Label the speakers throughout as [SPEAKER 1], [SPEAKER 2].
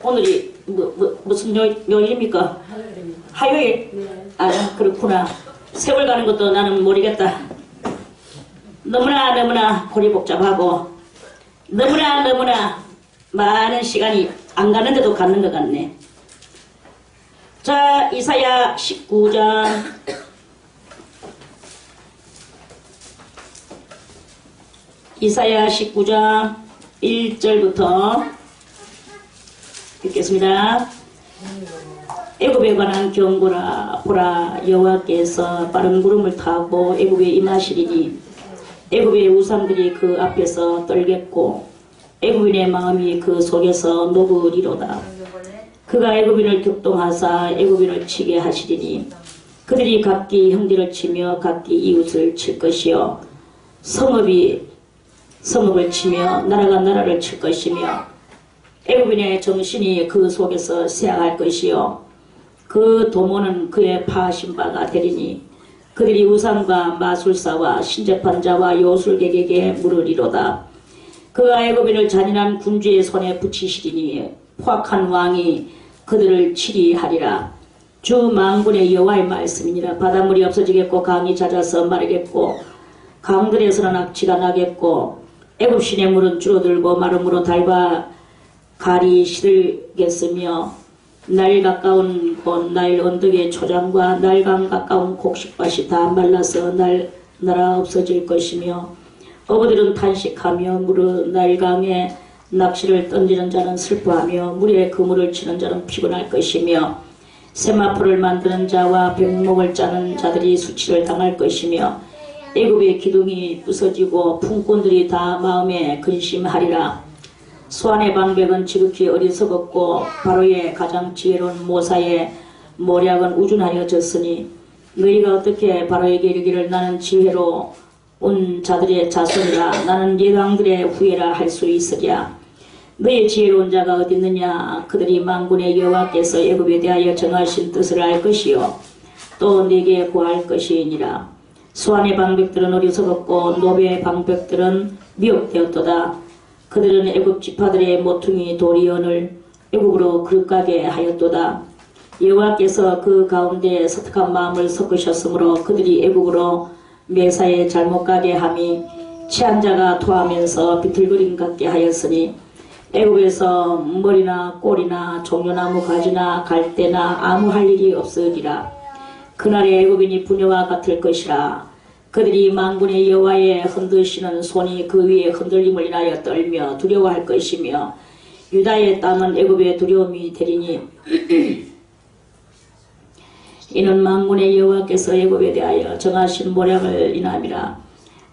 [SPEAKER 1] 오늘이 무슨 요일입니까? 화요일?
[SPEAKER 2] 네.
[SPEAKER 1] 아, 그렇구나. 세월 가는 것도 나는 모르겠다. 너무나 골이 복잡하고 너무나 많은 시간이 안 가는데도 가는 것 같네. 자, 이사야 19장 이사야 19장 1절부터 읽겠습니다. 애굽에 관한 경고라. 보라, 여호와께서 빠른 구름을 타고 애굽에 임하시리니 애굽의 우상들이 그 앞에서 떨겠고 애굽인의 마음이 그 속에서 녹으리로다. 그가 애굽인을 격동하사 애굽인을 치게 하시리니 그들이 각기 형제를 치며 각기 이웃을 칠 것이요 성읍이 성읍을 치며 나라가 나라를 칠 것이며 애굽인의 정신이 그 속에서 쇠약할 것이요 그 도모는 그의 파하신 바가 되리니 그들이 우상과 마술사와 신접한 자와 요술객에게 물으리로다. 그가 애굽인을 잔인한 군주의 손에 붙이시리니 포악한 왕이 그들을 치리하리라. 주 만군의 여호와의 말씀이니라. 바닷물이 없어지겠고 강이 잦아서 마르겠고 강들에서는 악취가 나겠고 애굽 시내 물은 줄어들고 마름으로 달과 갈이 시들겠으며 날 가까운 곳 나일 언덕의 초장과 날강 가까운 곡식밭이 다 말라서 나라 없어질 것이며 어부들은 탄식하며 물은 날강에 낚시를 던지는 자는 슬퍼하며 물에 그물을 치는 자는 피곤할 것이며 세마포를 만드는 자와 백목을 짜는 자들이 수치를 당할 것이며 애굽의 기둥이 부서지고 품꾼들이 다 마음에 근심하리라. 소안의 방백은 지극히 어리석었고 바로의 가장 지혜로운 모사의 모략은 우준하여졌으니 너희가 어떻게 바로에게 이르기를 나는 지혜로 온 자들의 자손이라 나는 예강들의 후예라 할 수 있으랴. 너희 지혜로운 자가 어디 있느냐. 그들이 만군의 여호와께서 애굽에 대하여 정하신 뜻을 알 것이요 또 네게 구할 것이니라. 소안의 방백들은 어리석었고 노베의 방백들은 미혹되었도다. 그들은 애굽 지파들의 모퉁이 도리언을 애굽으로 그릇가게 하였도다. 여호와께서 그 가운데 서특한 마음을 섞으셨으므로 그들이 애굽으로 매사에 잘못 가게 함이 취한 자가 토하면서 비틀거림 같게 하였으니 애굽에서 머리나 꼴이나 종려나무 가지나 갈대나 아무 할 일이 없으리라. 그날의 애굽인이 부녀와 같을 것이라. 그들이 만군의 여호와의 흔드시는 손이 그 위에 흔들림을 인하여 떨며 두려워할 것이며 유다의 땅은 애굽의 두려움이 되리니 이는 만군의 여호와께서 애굽에 대하여 정하신 모략을 인함이라.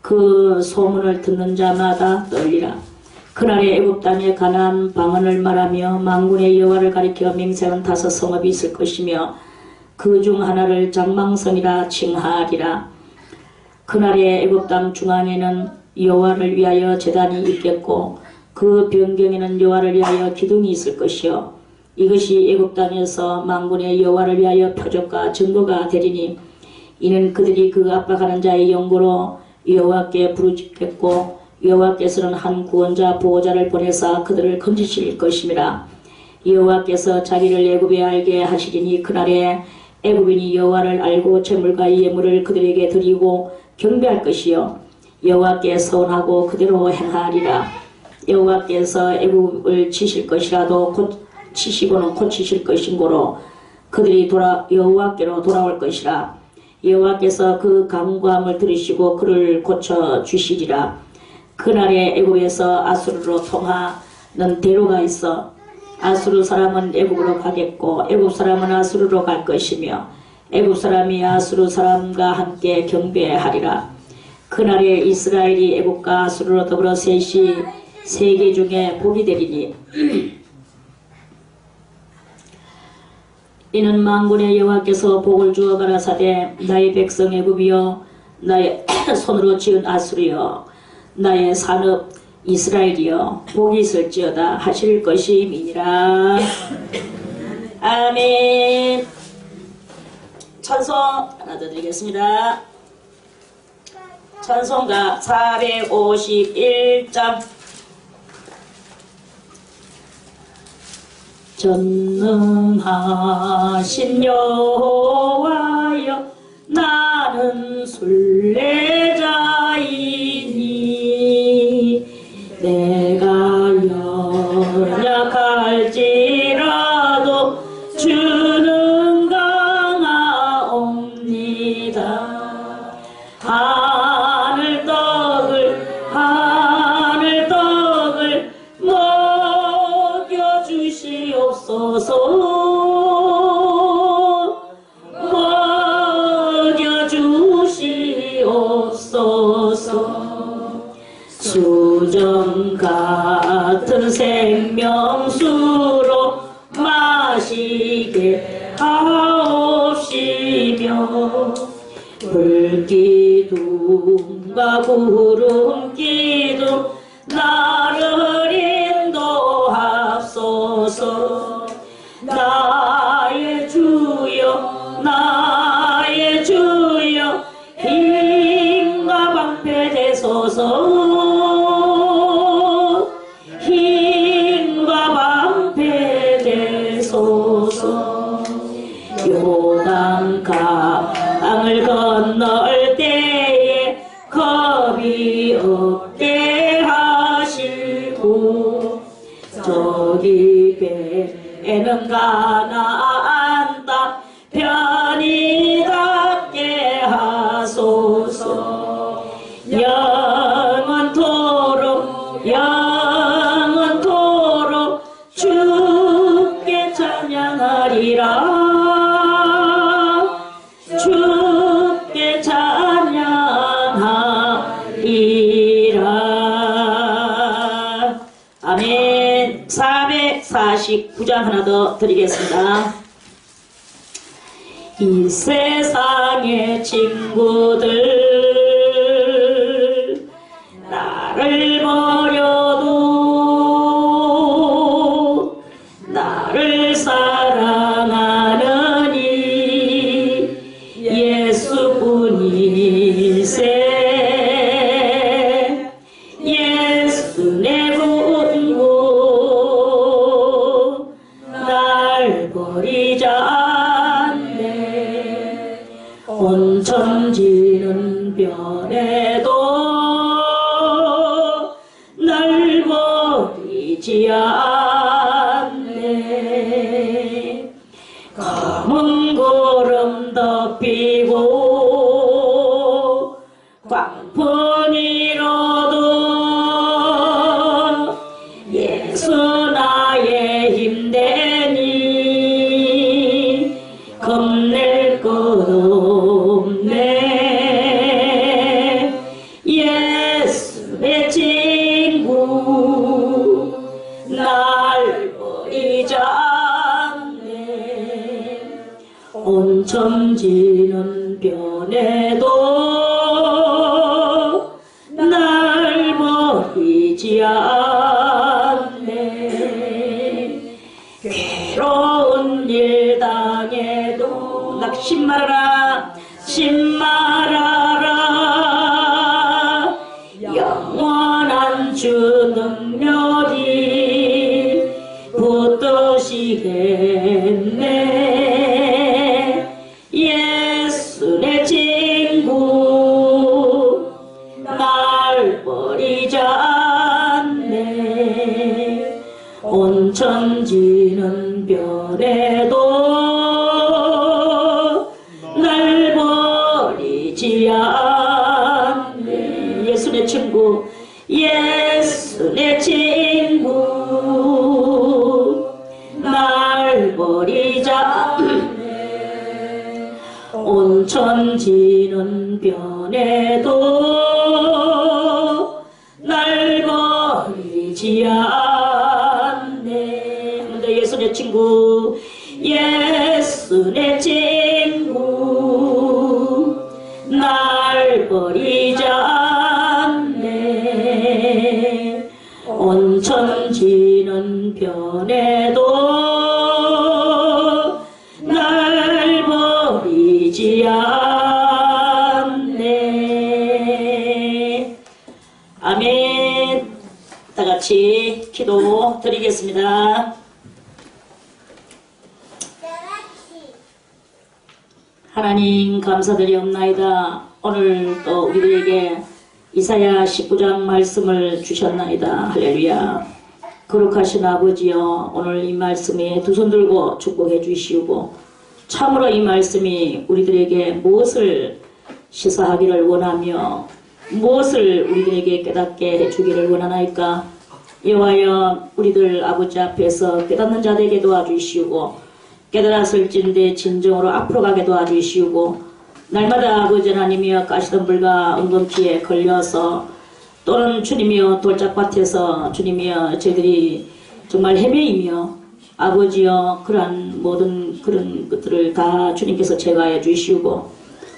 [SPEAKER 1] 그 소문을 듣는 자마다 떨리라. 그날의 애굽 땅에 가나안 방언을 말하며 만군의 여호와를 가리켜 맹세한 5 성읍이 있을 것이며 그 중 하나를 장망성이라 칭하리라. 그날의 애굽 땅 중앙에는 여호와를 위하여 제단이 있겠고 그 변경에는 여호와를 위하여 기둥이 있을 것이요 이것이 애굽 땅에서 만군의 여호와를 위하여 표적과 증거가 되리니 이는 그들이 그 압박하는 자의 영고로 여호와께 부르짖겠고 여호와께서는 한 구원자 보호자를 보내사 그들을 건지실 것임이라. 여호와께서 자기를 애굽에 알게 하시리니 그날에 애굽인이 여호와를 알고 제물과 예물을 그들에게 드리고 경배할 것이요 여호와께 서원하고 그대로 행하리라. 여호와께서 애굽을 치실 것이라도 곧 치시고는 고치실 것인고로 그들이 여호와께로 돌아올 것이라. 여호와께서 그 간구함을 들으시고 그를 고쳐 주시리라. 그날에 애굽에서 아수르로 통하는 대로가 있어 아수르 사람은 애굽으로 가겠고 애굽 사람은 아수르로 갈 것이며 애굽 사람이 아수르 사람과 함께 경배하리라. 그날에 이스라엘이 애굽과 아수르로 더불어 셋이 세계 중에 복이 되리니 이는 만군의 여호와께서 복을 주어 가라사대 나의 백성 애굽이여 나의 손으로 지은 아수르여 나의 산업 이스라엘이여 복이 있을지어다 하실 것임이니라. 아멘. 찬송 하나 더 드리겠습니다. 찬송가 451장 전능하신 여호와여 나는 순례자이니 내가 연약할지라도 주는 강하옵니다. 하늘 떡을 먹여 주시옵소서. 먹여 주시옵소서. 수정 같은 생명수로 마시게 하옵시며 불기둥과 구름기둥 나를 인도하소서. 나의 주여 나의 주여 힘과 방패 되소서. 힘과 방패 되소서. 요단강을 건널 때에 겁이 없게 하시고 저기 배에는 가나안 땅 편히 닿게 하소서. 영원토록 주께 찬양하리라. 주께 찬양하리라. 아멘. 449장 하나 더 드리겠습니다. 이 세상의 친구들 나를 버려도 나를 사랑하느니 예수뿐일세. 예수 내 분고 날 버리자 온천지는 변해도 날 버리지 않네. 검은 구름 덮이고 광풍이로도 예수 나의 힘되니 겁낼 것 없네. 예수 내 친구 날 버리지 않네. 온천지는 변해도 날 버리지 않네. 괴로운 일 당해도 낙심 말아라 영원한 주 능력이 붙드시겠네. 예수 내 친구 날 버리지 않네. 온천지는 변해도 날 버리지 않네. 예수 내 친구 예수 내 친구 날 버리지 않네. 온천지는 변해도 날 버리지 않네. 한번더 예수 내 친구 예수 내 친구 날 버리지 않네. 온천지는 변해도 날 버리지 않네. 아멘. 다 같이 기도 드리겠습니다. 하나님 감사드리옵나이다. 오늘 또 우리들에게 이사야 19장 말씀을 주셨나이다. 할렐루야. 거룩하신 아버지여, 오늘 이 말씀에 두 손 들고 축복해 주시고 참으로 이 말씀이 우리들에게 무엇을 시사하기를 원하며 무엇을 우리들에게 깨닫게 해주기를 원하나이까. 여호와여, 우리들 아버지 앞에서 깨닫는 자 되게 도와주시고 깨달았을진데 진정으로 앞으로 가게 도와주시고 날마다 아버지 하나님이여 가시던 불과 은검키에 걸려서 또는 주님이여 돌짝밭에서 주님이여 저희들이 정말 헤매이며 아버지여 그러한 모든 그런 것들을 다 주님께서 제거해 주시고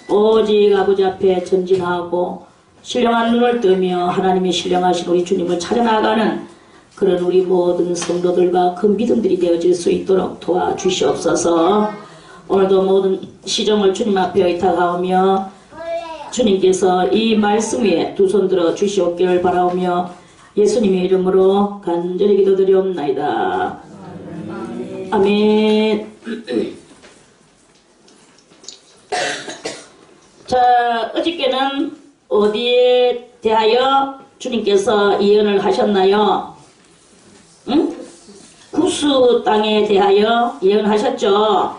[SPEAKER 1] 오직 아버지 앞에 전진하고 신령한 눈을 뜨며 하나님의 신령하신 우리 주님을 찾아나가는 그런 우리 모든 성도들과 그 믿음들이 되어질 수 있도록 도와주시옵소서. 오늘도 모든 시정을 주님 앞에 의탁하오며 주님께서 이 말씀 위에 두 손 들어 주시옵기를 바라오며 예수님의 이름으로 간절히 기도드리옵나이다. 아멘. 자, 어저께는 어디에 대하여 주님께서 예언을 하셨나요? 응? 구스 땅에 대하여 예언하셨죠.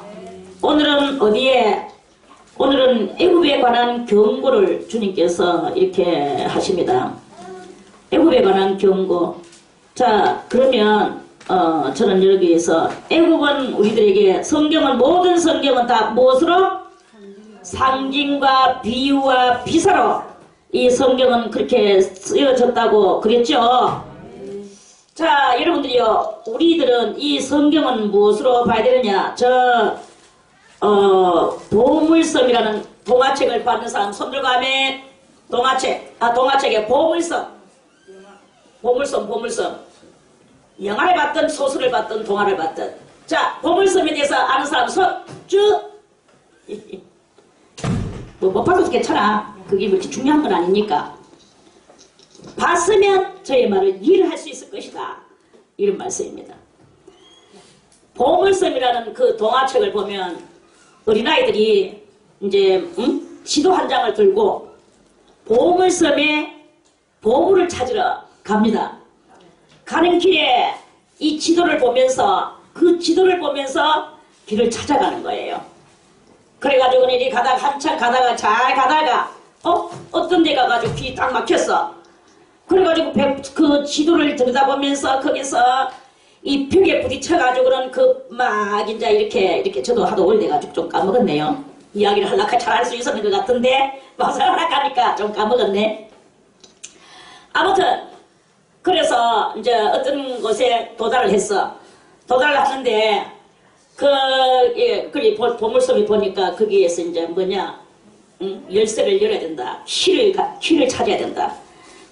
[SPEAKER 1] 오늘은 어디에? 오늘은 애굽에 관한 경고를 주님께서 이렇게 하십니다. 애굽에 관한 경고. 자, 그러면 저는 여기에서 애굽은 우리들에게 성경은 모든 성경은 다 무엇으로? 상징과 비유와 비사로 이 성경은 그렇게 쓰여졌다고 그랬죠. 자, 여러분들이요, 우리들은 이 성경은 무엇으로 봐야 되느냐? 보물섬이라는 동화책을 받는 사람 손들고 하면 동화책에 보물섬. 영화를 봤든 소설을 봤든 동화를 봤든. 자, 보물섬에 대해서 아는 사람 못 봐도 괜찮아. 그게 뭐 중요한 건 아니니까. 봤으면 저의 말을 이해를 할 수 있을 것이다. 이런 말씀입니다. 보물섬이라는 그 동화책을 보면 어린아이들이 이제 지도 한 장을 들고 보물섬에 보물을 찾으러 갑니다. 가는 길에 이 지도를 보면서 길을 찾아가는 거예요. 그래가지고 이리 한참 가다가 잘 가다가 어떤 데 가가지고 길이 딱 막혔어. 그래가지고 그 지도를 들여다보면서 거기서 이 벽에 부딪혀가지고는 이제 이렇게 저도 하도 오래돼가지고 좀 까먹었네요. 이야기를 하려고 잘할 수 있었는 것 같은데 막상 하니까 좀 까먹었네. 아무튼 그래서 이제 어떤 곳에 도달을 했어. 도달을 하는데 보물섬이 보니까 거기에서 이제 열쇠를 열어야 된다. 키를 찾아야 된다.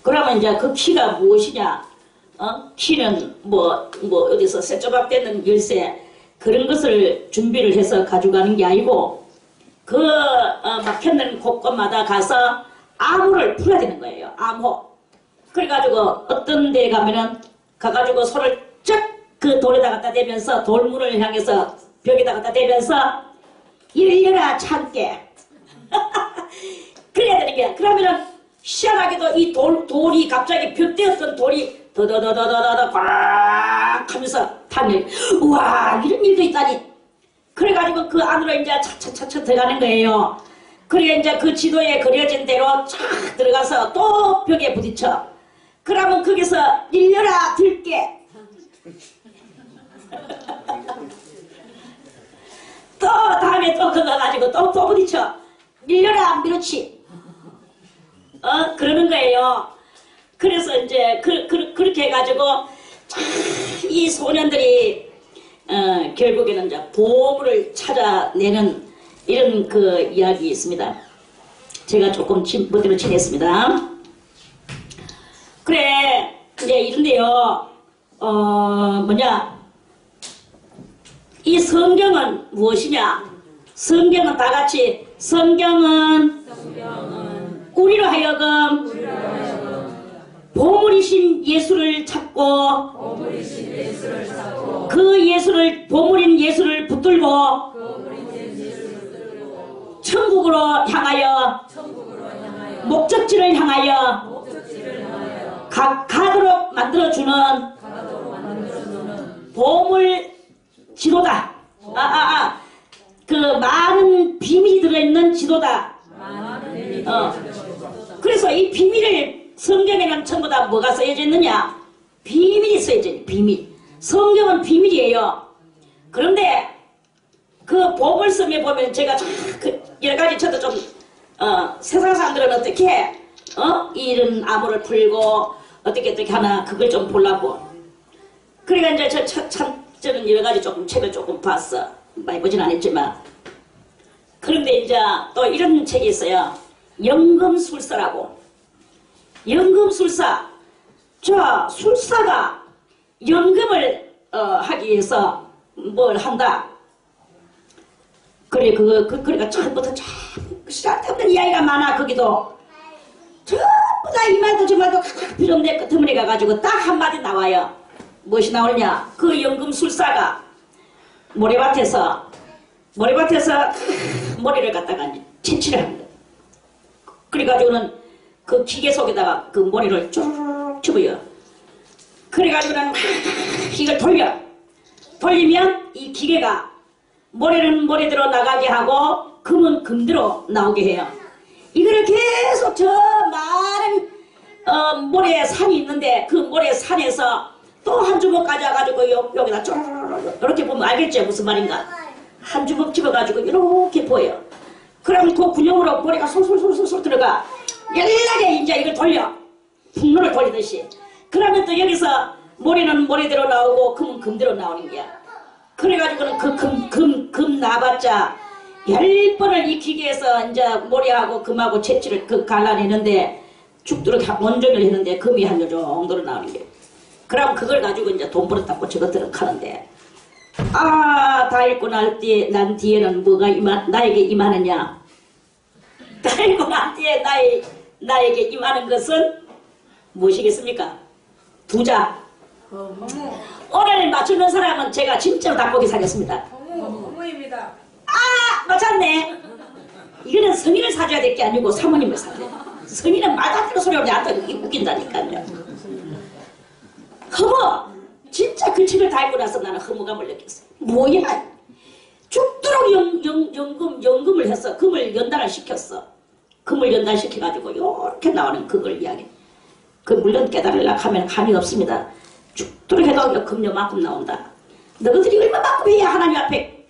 [SPEAKER 1] 그러면 이제 그 키가 무엇이냐? 키는 어디서 쇠조각 되는 열쇠 그런 것을 준비를 해서 가져가는 게 아니고 막혔는 곳곳마다 가서 암호를 풀어야 되는 거예요. 암호. 그래가지고 어떤 데 가가지고 손을 쫙 그 돌에다 갖다 대면서 돌문을 향해서 벽에다 갖다 대면서 열려라 참깨. 그래야 되는 거야. 그러면은 희한하게도 이 돌이 갑자기 벽대였던 돌이 더더더더더더 꽉 하면서 타면 우와 이런 일도 있다니. 그래가지고 그 안으로 이제 차차차차 들어가는 거예요. 그래 이제 그 지도에 그려진 대로 쫙 들어가서 또 벽에 부딪혀. 그러면 거기서 일려라 들깨. 또 다음에 또 그거 가지고 또 부딪혀. 밀려라 밀어치. 그러는 거예요. 그래서 이제 그렇게 해가지고 이 소년들이 결국에는 이제 보물을 찾아내는 이런 그 이야기 있습니다. 제가 조금 멋대로 지냈습니다. 그래 이제 이런데요. 이 성경은 무엇이냐? 성경은 다 같이 성경은 우리로 하여금 보물이신 예수를 찾고 그 예수를 보물인 예수를 붙들고 천국으로 향하여 목적지를 향하여 가도록 만들어주는 보물 지도다. 그 많은 비밀이 들어있는 지도다. 그래서 이 비밀을 성경에는 전부 다 뭐가 써져 있느냐? 비밀이 써져 있는 비밀. 성경은 비밀이에요. 그런데 그 보물섬에 보면 제가 그 여러 가지 저도 좀 세상 사람들은 어떻게 이런 암호를 풀고 어떻게 하나 그걸 좀 보려고. 그러니까 이제 저는 여러 가지 조금 책을 조금 봤어. 많이 보진 않았지만. 그런데 이제 또 이런 책이 있어요. 연금술사라고. 연금술사. 자, 술사가 연금을 하기 위해서 뭘 한다. 그래, 그러니까 처음부터 쓸데없는 이야기가 많아, 거기도. 전부 다 이 말도 저 말도 각각 필요 없는데 끝머리 가가지고 딱 한마디 나와요. 무엇이 나오느냐? 그 연금술사가 모래밭에서 모래를 갖다가 채취를 합니다. 그래가지고는 그 기계 속에다가 그 모래를 쭉 집어요. 그래가지고는 이걸 돌리면 이 기계가 모래는 모래대로 나가게 하고 금은 금대로 나오게 해요. 이거를 계속 저 많은 모래산이 있는데 그 모래산에서 또 한 주먹 가져가지고 여기다 쪼르르르 이렇게 보면 알겠죠? 무슨 말인가? 한 주먹 집어가지고 이렇게 보여요. 그럼 그 군용으로 모래가 솔솔솔솔 들어가. 연락에 이제 이걸 돌려. 풍로를 돌리듯이. 그러면 또 여기서 모래는 모래대로 나오고 금은 금대로 나오는 거야. 그래가지고는 그 금 나봤자 10번을 이 기계에서 이제 모래하고 금하고 채취를 갈라내는데 죽도록 온전을 했는데 금이 한 요 정도로 나오는 게. 그럼 그걸 가지고 이제 돈 벌었다고 저것들은 하는데, 다 읽고 난 뒤에는 뭐가 나에게 임하느냐? 다 읽고 난 뒤에 나에게 임하는 것은 무엇이겠습니까? 부자. 오늘 맞추는 사람은 제가 진짜로 닭고기 사겠습니다.
[SPEAKER 2] 어머입니다.
[SPEAKER 1] 맞았네. 이거는 성인을 사줘야 될 게 아니고 사모님을 사줘야 돼. 성인은 맞았다는 소리 없이 나한테 웃긴다니까요. 허무! 진짜 그 책을 다 읽고 나서 나는 허무감을 느꼈어. 뭐야? 죽도록 연금을 해서 금을 연단을 시켰어. 금을 연단시켜가지고 요렇게 나오는 그걸 이야기. 그 물론 깨달으려고 하면 한이 없습니다. 죽도록 해도 금요만큼 나온다. 너희들이 얼마만큼 해야 하나님 앞에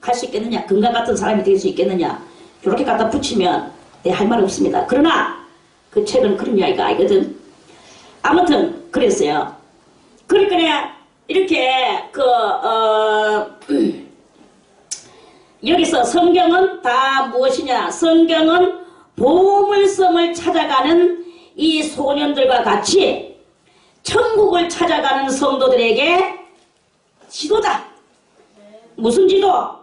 [SPEAKER 1] 갈 수 있겠느냐? 금강 같은 사람이 될 수 있겠느냐? 이렇게 갖다 붙이면 내 할 말 없습니다. 그러나 그 책은 그런 이야기가 아니거든. 아무튼 그랬어요. 그러니까 이렇게 여기서 성경은 다 무엇이냐? 성경은 보물섬을 찾아가는 이 소년들과 같이 천국을 찾아가는 성도들에게 지도다. 무슨 지도?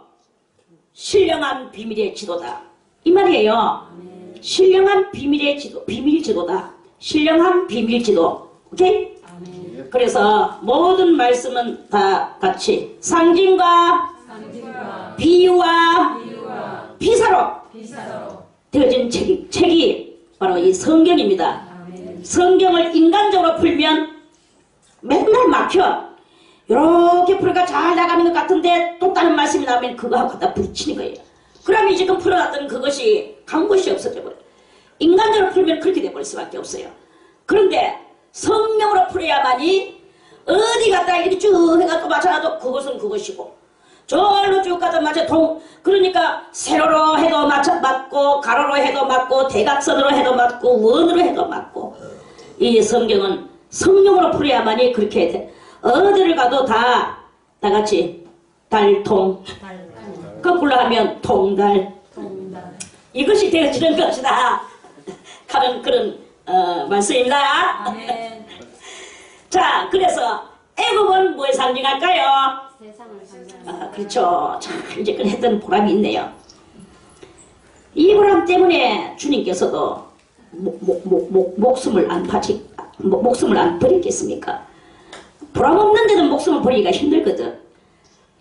[SPEAKER 1] 신령한 비밀의 지도다. 이 말이에요. 신령한 비밀의 지도, 비밀 지도다. 신령한 비밀 지도. 오케이? 그래서 모든 말씀은 다 같이 상징과 비유와 비사로 되어진 책이 바로 이 성경입니다. 성경을 인간적으로 풀면 맨날 막혀. 이렇게 풀어가 잘 나가는 것 같은데 또 다른 말씀이 나오면 그거하고 갖다 부딪히는 거예요. 그러면 지금 풀어놨던 그것이 간 곳이 없어져 버려요. 인간적으로 풀면 그렇게 돼버릴 수밖에 없어요. 그런데 성령으로 풀어야만이 어디 갔다 이렇게 쭉 해갖고 맞춰놔도 그것은 그것이고 저로 쭉 가다 맞춰 그러니까 세로로 해도 맞고 가로로 해도 맞고 대각선으로 해도 맞고 원으로 해도 맞고 이 성경은 성령으로 풀어야만이 그렇게 돼. 어디를 가도 다 같이 달통 거꾸로 하면 통달 이것이 되어지는 것이다 하는 그런 말씀입니다.
[SPEAKER 2] 아멘.
[SPEAKER 1] 자, 그래서 애국은 뭘 상징할까요?
[SPEAKER 2] 세상을 상징합니다.
[SPEAKER 1] 그렇죠. 자, 이제 했던 보람이 있네요. 이 보람 때문에 주님께서도 목숨을 안 버리겠습니까? 보람 없는 데는 목숨을 버리기가 힘들거든.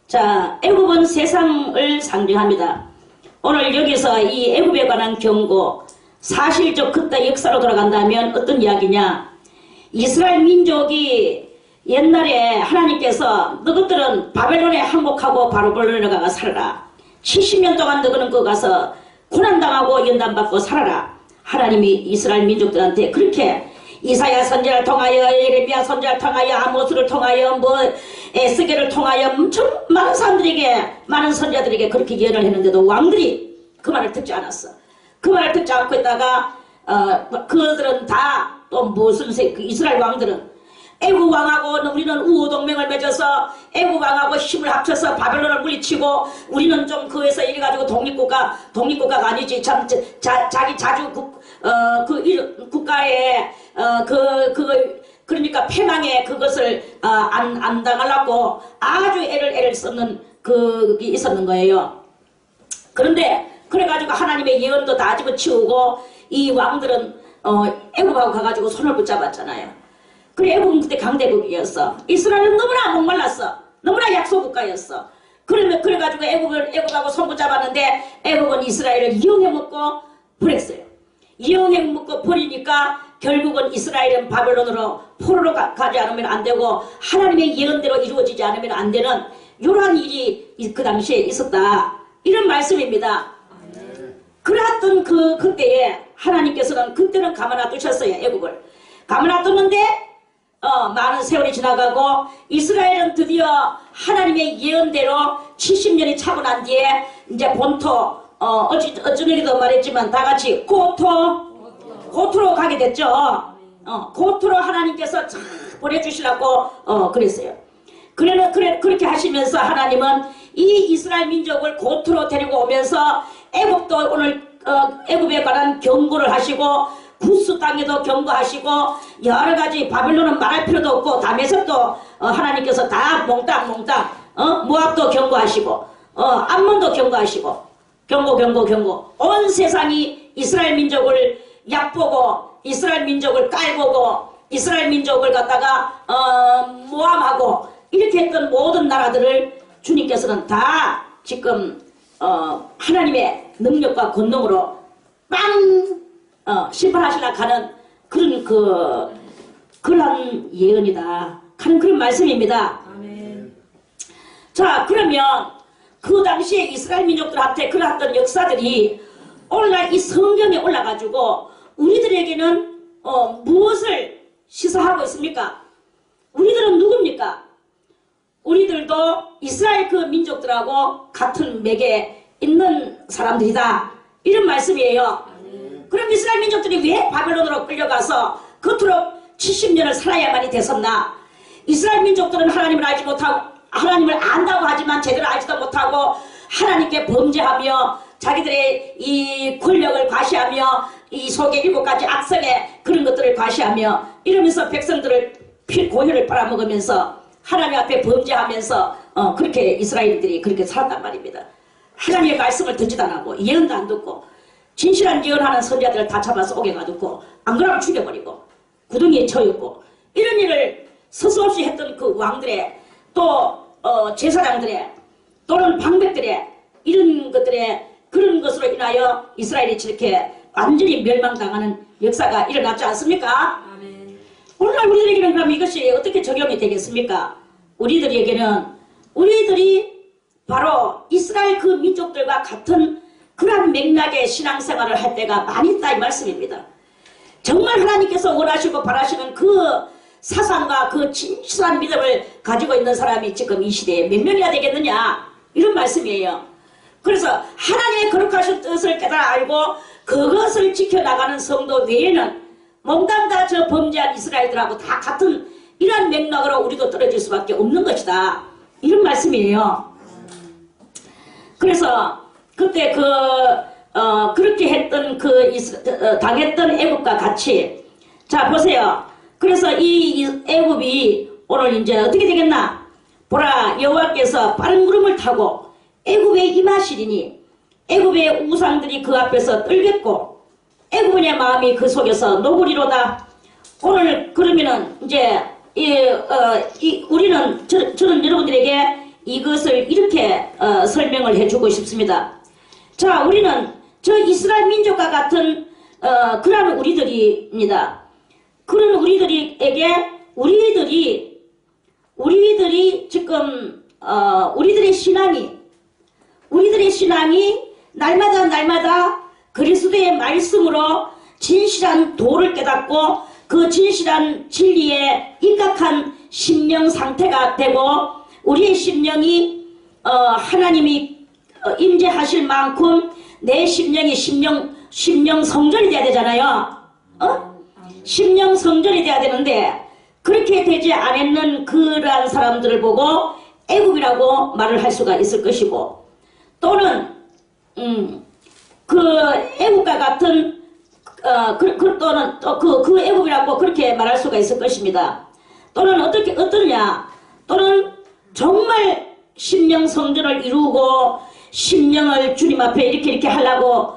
[SPEAKER 1] 자, 애국은 세상을 상징합니다. 오늘 여기서 이 애굽에 관한 경고, 사실적 그때 역사로 돌아간다면 어떤 이야기냐? 이스라엘 민족이 옛날에 하나님께서 너희들은 바벨론에 항복하고 바벨론에 가가 살아라. 70년 동안 너희는 그 가서 고난당하고 연단받고 살아라. 하나님이 이스라엘 민족들한테 그렇게 이사야 선지자를 통하여 예레미야 선지자를 통하여 아모스를 통하여 에스겔을 통하여 엄청 많은 사람들에게 많은 선지자들에게 그렇게 예언을 했는데도 왕들이 그 말을 듣지 않았어. 그 말을 듣지 않고 있다가 그들은 다 또 무슨 이스라엘 왕들은 애굽 왕하고 우리는 우호 동맹을 맺어서 애굽 왕하고 힘을 합쳐서 바벨론을 물리치고 우리는 좀 그에서 이래가지고 독립국가가 아니지 참 자기 자주 국가에 그러니까 패망에 그것을 안 당하려고 아주 애를 썼는 그게 있었는 거예요. 그런데 그래가지고 하나님의 예언도 다 집어치우고 이 왕들은 애굽하고 가가지고 손을 붙잡았잖아요. 그래 애굽은 그때 강대국이었어. 이스라엘은 너무나 목말랐어. 너무나 약소국가였어. 그래가지고 애굽하고 손 붙잡았는데 애굽은 이스라엘을 이용해 먹고 버렸어요. 이용해 먹고 버리니까 결국은 이스라엘은 바벨론으로 포로로 가지 않으면 안 되고 하나님의 예언대로 이루어지지 않으면 안 되는 이러한 일이 그 당시에 있었다. 이런 말씀입니다. 그랬던 그때에 하나님께서는 그때는 가만 놔두셨어요. 애국을 가만 놔두는데 많은 세월이 지나가고 이스라엘은 드디어 하나님의 예언대로 70년이 차고 난 뒤에 이제 본토 어쩌기도 말했지만 다같이 고토로 가게 됐죠. 고토로 하나님께서 보내주시라고 그랬어요. 그렇게 하시면서 하나님은 이 이스라엘 민족을 고토로 데리고 오면서 애굽도 오늘 애굽에 관한 경고를 하시고 구스 땅에도 경고하시고 여러가지 바벨론은 말할 필요도 없고 다메섹도 하나님께서 다 몽땅 모압도 경고하시고 암몬도 경고하시고 경고 온 세상이 이스라엘 민족을 얕보고 이스라엘 민족을 깔보고 이스라엘 민족을 갖다가 모함하고 이렇게 했던 모든 나라들을 주님께서는 다 지금 하나님의 능력과 권능으로 심판하시려 하는 그런 예언이다 하는 그런 말씀입니다.
[SPEAKER 2] 아멘.
[SPEAKER 1] 자, 그러면 그 당시에 이스라엘 민족들한테 그러했던 역사들이 오늘날 이 성경에 올라가지고 우리들에게는 무엇을 시사하고 있습니까? 우리들은 누굽니까? 우리들도 이스라엘 그 민족들하고 같은 맥에 있는 사람들이다. 이런 말씀이에요. 그럼 이스라엘 민족들이 왜 바벨론으로 끌려가서 그토록 70년을 살아야만이 됐었나? 이스라엘 민족들은 하나님을 알지 못하고 하나님을 안다고 하지만 제대로 알지도 못하고 하나님께 범죄하며 자기들의 이 권력을 과시하며 이 속에 7가지 악성의 그런 것들을 과시하며 이러면서 백성들을 고혈을 빨아먹으면서 하나님 앞에 범죄하면서 그렇게 이스라엘들이 그렇게 살았단 말입니다. 하나님의 말씀을 듣지도 않고 예언도 안 듣고 진실한 예언하는 선지자들을 다 잡아서 옥에 가두고 안 그러면 죽여버리고 구덩이에 쳐있고 이런 일을 서슴없이 했던 그 왕들의 또 제사장들의 또는 방백들의 이런 것들의 그런 것으로 인하여 이스라엘이 저렇게 완전히 멸망당하는 역사가 일어났지 않습니까?
[SPEAKER 2] 아멘.
[SPEAKER 1] 오늘날 우리들에게는 그럼 이것이 어떻게 적용이 되겠습니까? 우리들이 바로 이스라엘 그 민족들과 같은 그러한 맥락의 신앙생활을 할 때가 많이 있다 이 말씀입니다. 정말 하나님께서 원하시고 바라시는 그 사상과 그 진실한 믿음을 가지고 있는 사람이 지금 이 시대에 몇 명이나 되겠느냐 이런 말씀이에요. 그래서 하나님의 거룩하신 뜻을 깨달아 알고 그것을 지켜나가는 성도 외에는 몽땅 다 저 범죄한 이스라엘들하고 다 같은 이러한 맥락으로 우리도 떨어질 수밖에 없는 것이다 이런 말씀이에요. 그래서 그때 그렇게 했던 당했던 애굽과 같이 자 보세요. 그래서 이 애굽이 오늘 이제 어떻게 되겠나? 보라 여호와께서 빠른 구름을 타고 애굽에 임하시리니 애굽의 우상들이 그 앞에서 떨겠고 애굽인의 마음이 그 속에서 녹으리로다. 오늘 그러면은 이제 우리는 저는 여러분들에게 이것을 이렇게 설명을 해주고 싶습니다. 자, 우리는 저 이스라엘 민족과 같은 그런 우리들입니다. 그런 우리들에게 우리들이 지금 우리들의 신앙이 날마다 그리스도의 말씀으로 진실한 도를 깨닫고 그 진실한 진리에 입각한 심령 상태가 되고 우리의 심령이 하나님이 임재하실 만큼 내 심령이 심령 성전이 돼야 되잖아요. 심령 성전이 돼야 되는데 그렇게 되지 않았는 그러한 사람들을 보고 애굽이라고 말을 할 수가 있을 것이고, 또는 그 애굽과 같은 또는 그 애굽이라고 그렇게 말할 수가 있을 것입니다. 또는 어떠냐? 또는 정말 심령 성전을 이루고 심령을 주님 앞에 이렇게 하려고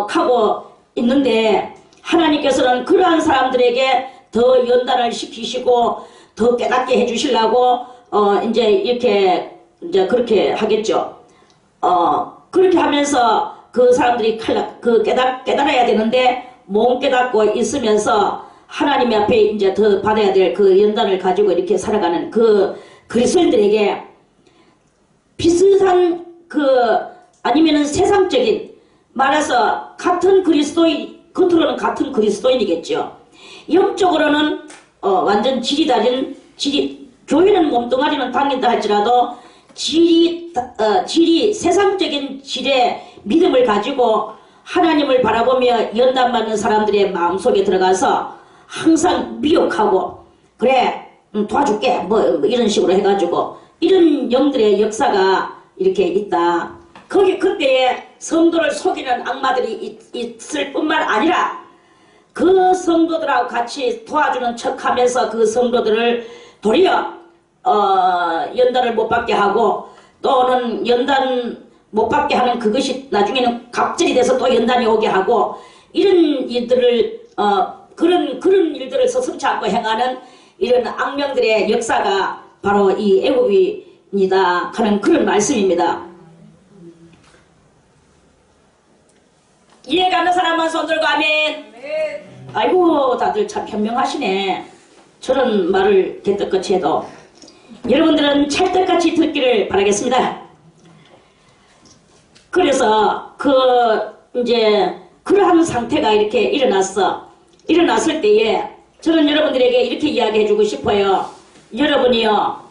[SPEAKER 1] 하고 있는데, 하나님께서는 그러한 사람들에게 더 연단을 시키시고 더 깨닫게 해주시려고 이제 이렇게 이제 그렇게 하겠죠. 그렇게 하면서 그 사람들이 깨달아야 되는데 못 깨닫고 있으면서 하나님 앞에 이제 더 받아야 될 그 연단을 가지고 이렇게 살아가는 그 그리스도인들에게 비슷한 아니면은 세상적인 말해서 같은 그리스도인, 겉으로는 같은 그리스도인이겠죠. 영적으로는 완전 질이 다른 교회는 몸뚱아리는 다닌다 할지라도 질이 세상적인 질의 믿음을 가지고 하나님을 바라보며 연단받는 사람들의 마음속에 들어가서 항상 미혹하고, 그래 도와줄게 뭐 이런 식으로 해가지고 이런 영들의 역사가 이렇게 있다. 그때에 성도를 속이는 악마들이 있을 뿐만 아니라 그 성도들하고 같이 도와주는 척하면서 그 성도들을 도리어 연단을 못 받게 하고, 또는 연단 못 받게 하는 그것이 나중에는 갑질이 돼서 또 연단이 오게 하고, 이런 일들을 그런 일들을 서슴지 않고 행하는 이런 악령들의 역사가 바로 이 애굽입니다 하는 그런 말씀입니다. 이해가는 사람만 손들고 아멘. 아이고 다들 참 현명하시네. 저런 말을 개떡같이 해도 여러분들은 찰떡같이 듣기를 바라겠습니다. 그래서 이제 그러한 상태가 이렇게 일어났을 때에 저는 여러분들에게 이렇게 이야기해주고 싶어요. 여러분이요,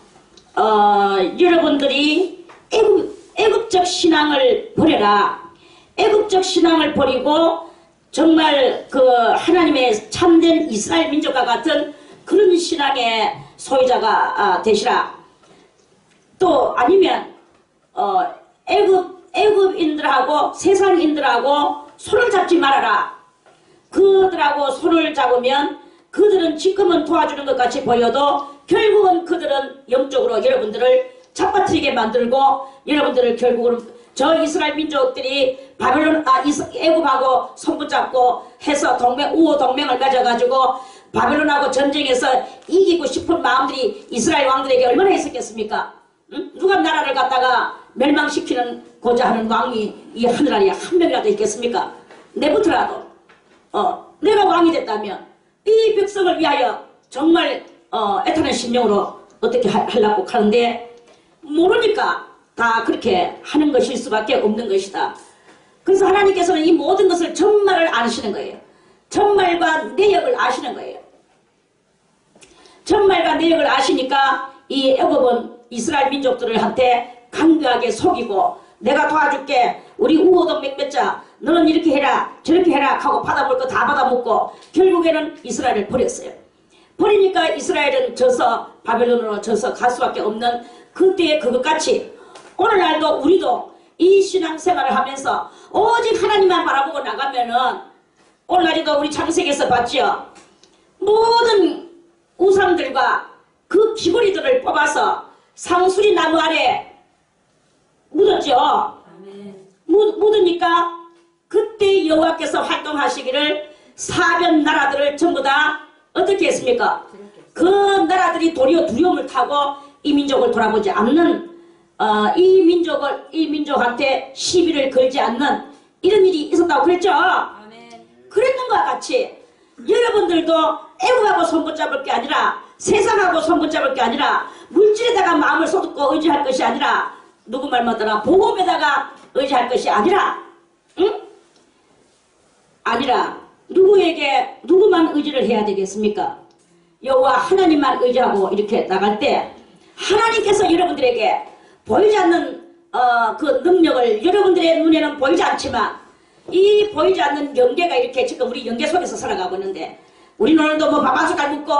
[SPEAKER 1] 여러분들이 애국적 신앙을 버려라. 애국적 신앙을 버리고 정말 하나님의 참된 이스라엘 민족과 같은 그런 신앙의 소유자가 되시라. 또 아니면 애굽인들하고 세상인들하고 손을 잡지 말아라. 그들하고 손을 잡으면 그들은 지금은 도와주는 것 같이 보여도 결국은 그들은 영적으로 여러분들을 잡아뜨리게 만들고, 여러분들을 결국은 저 이스라엘 민족들이 애굽하고 손붙잡고 해서 우호 동맹을 가져가지고 바벨론하고 전쟁에서 이기고 싶은 마음들이 이스라엘 왕들에게 얼마나 있었겠습니까? 응? 누가 나라를 갖다가 멸망시키고자 하는 왕이 이 하늘나라에 한 명이라도 있겠습니까? 내부터라도 내가 왕이 됐다면 이 백성을 위하여 정말 애타는 심령으로 어떻게 하려고 하는데 모르니까 다 그렇게 하는 것일 수밖에 없는 것이다. 그래서 하나님께서는 이 모든 것을 정말을 아시는 거예요. 정말과 내역을 아시는 거예요. 정말과 내역을 아시니까 이 애굽은 이스라엘 민족들한테 강교하게 속이고, 내가 도와줄게, 우리 우호동맹 맺자, 너는 이렇게 해라 저렇게 해라 하고 받아볼 거 다 받아먹고 결국에는 이스라엘을 버렸어요. 버리니까 이스라엘은 바벨론으로 져서 갈 수밖에 없는 그때의 그것같이 오늘날도 우리도 이 신앙생활을 하면서 오직 하나님만 바라보고 나가면은, 오늘날에도 우리 창세기에서 봤죠. 모든 우상들과 그 귀걸이들을 뽑아서 상수리 나무 아래 묻었죠. 묻으니까 그때 여호와께서 활동하시기를 사변 나라들을 전부 다 어떻게 했습니까? 그 나라들이 도리어 두려움을 타고 이 민족을 돌아보지 않는 이 민족한테 시비를 걸지 않는 이런 일이 있었다고 그랬죠?
[SPEAKER 2] 아멘.
[SPEAKER 1] 그랬는 것과 같이 여러분들도 애국하고 손붙잡을 게 아니라 세상하고 손붙잡을 게 아니라 물질에다가 마음을 쏟고 의지할 것이 아니라 누구 말 맞더라 복음에다가 의지할 것이 아니라 응? 아니라 누구만 의지를 해야 되겠습니까? 여호와 하나님만 의지하고 이렇게 나갈 때 하나님께서 여러분들에게 보이지 않는 그 능력을 여러분들의 눈에는 보이지 않지만 이 보이지 않는 영계가 이렇게 지금 우리 영계 속에서 살아가고 있는데 우리는 오늘도 뭐 밥한숟 갈 묻고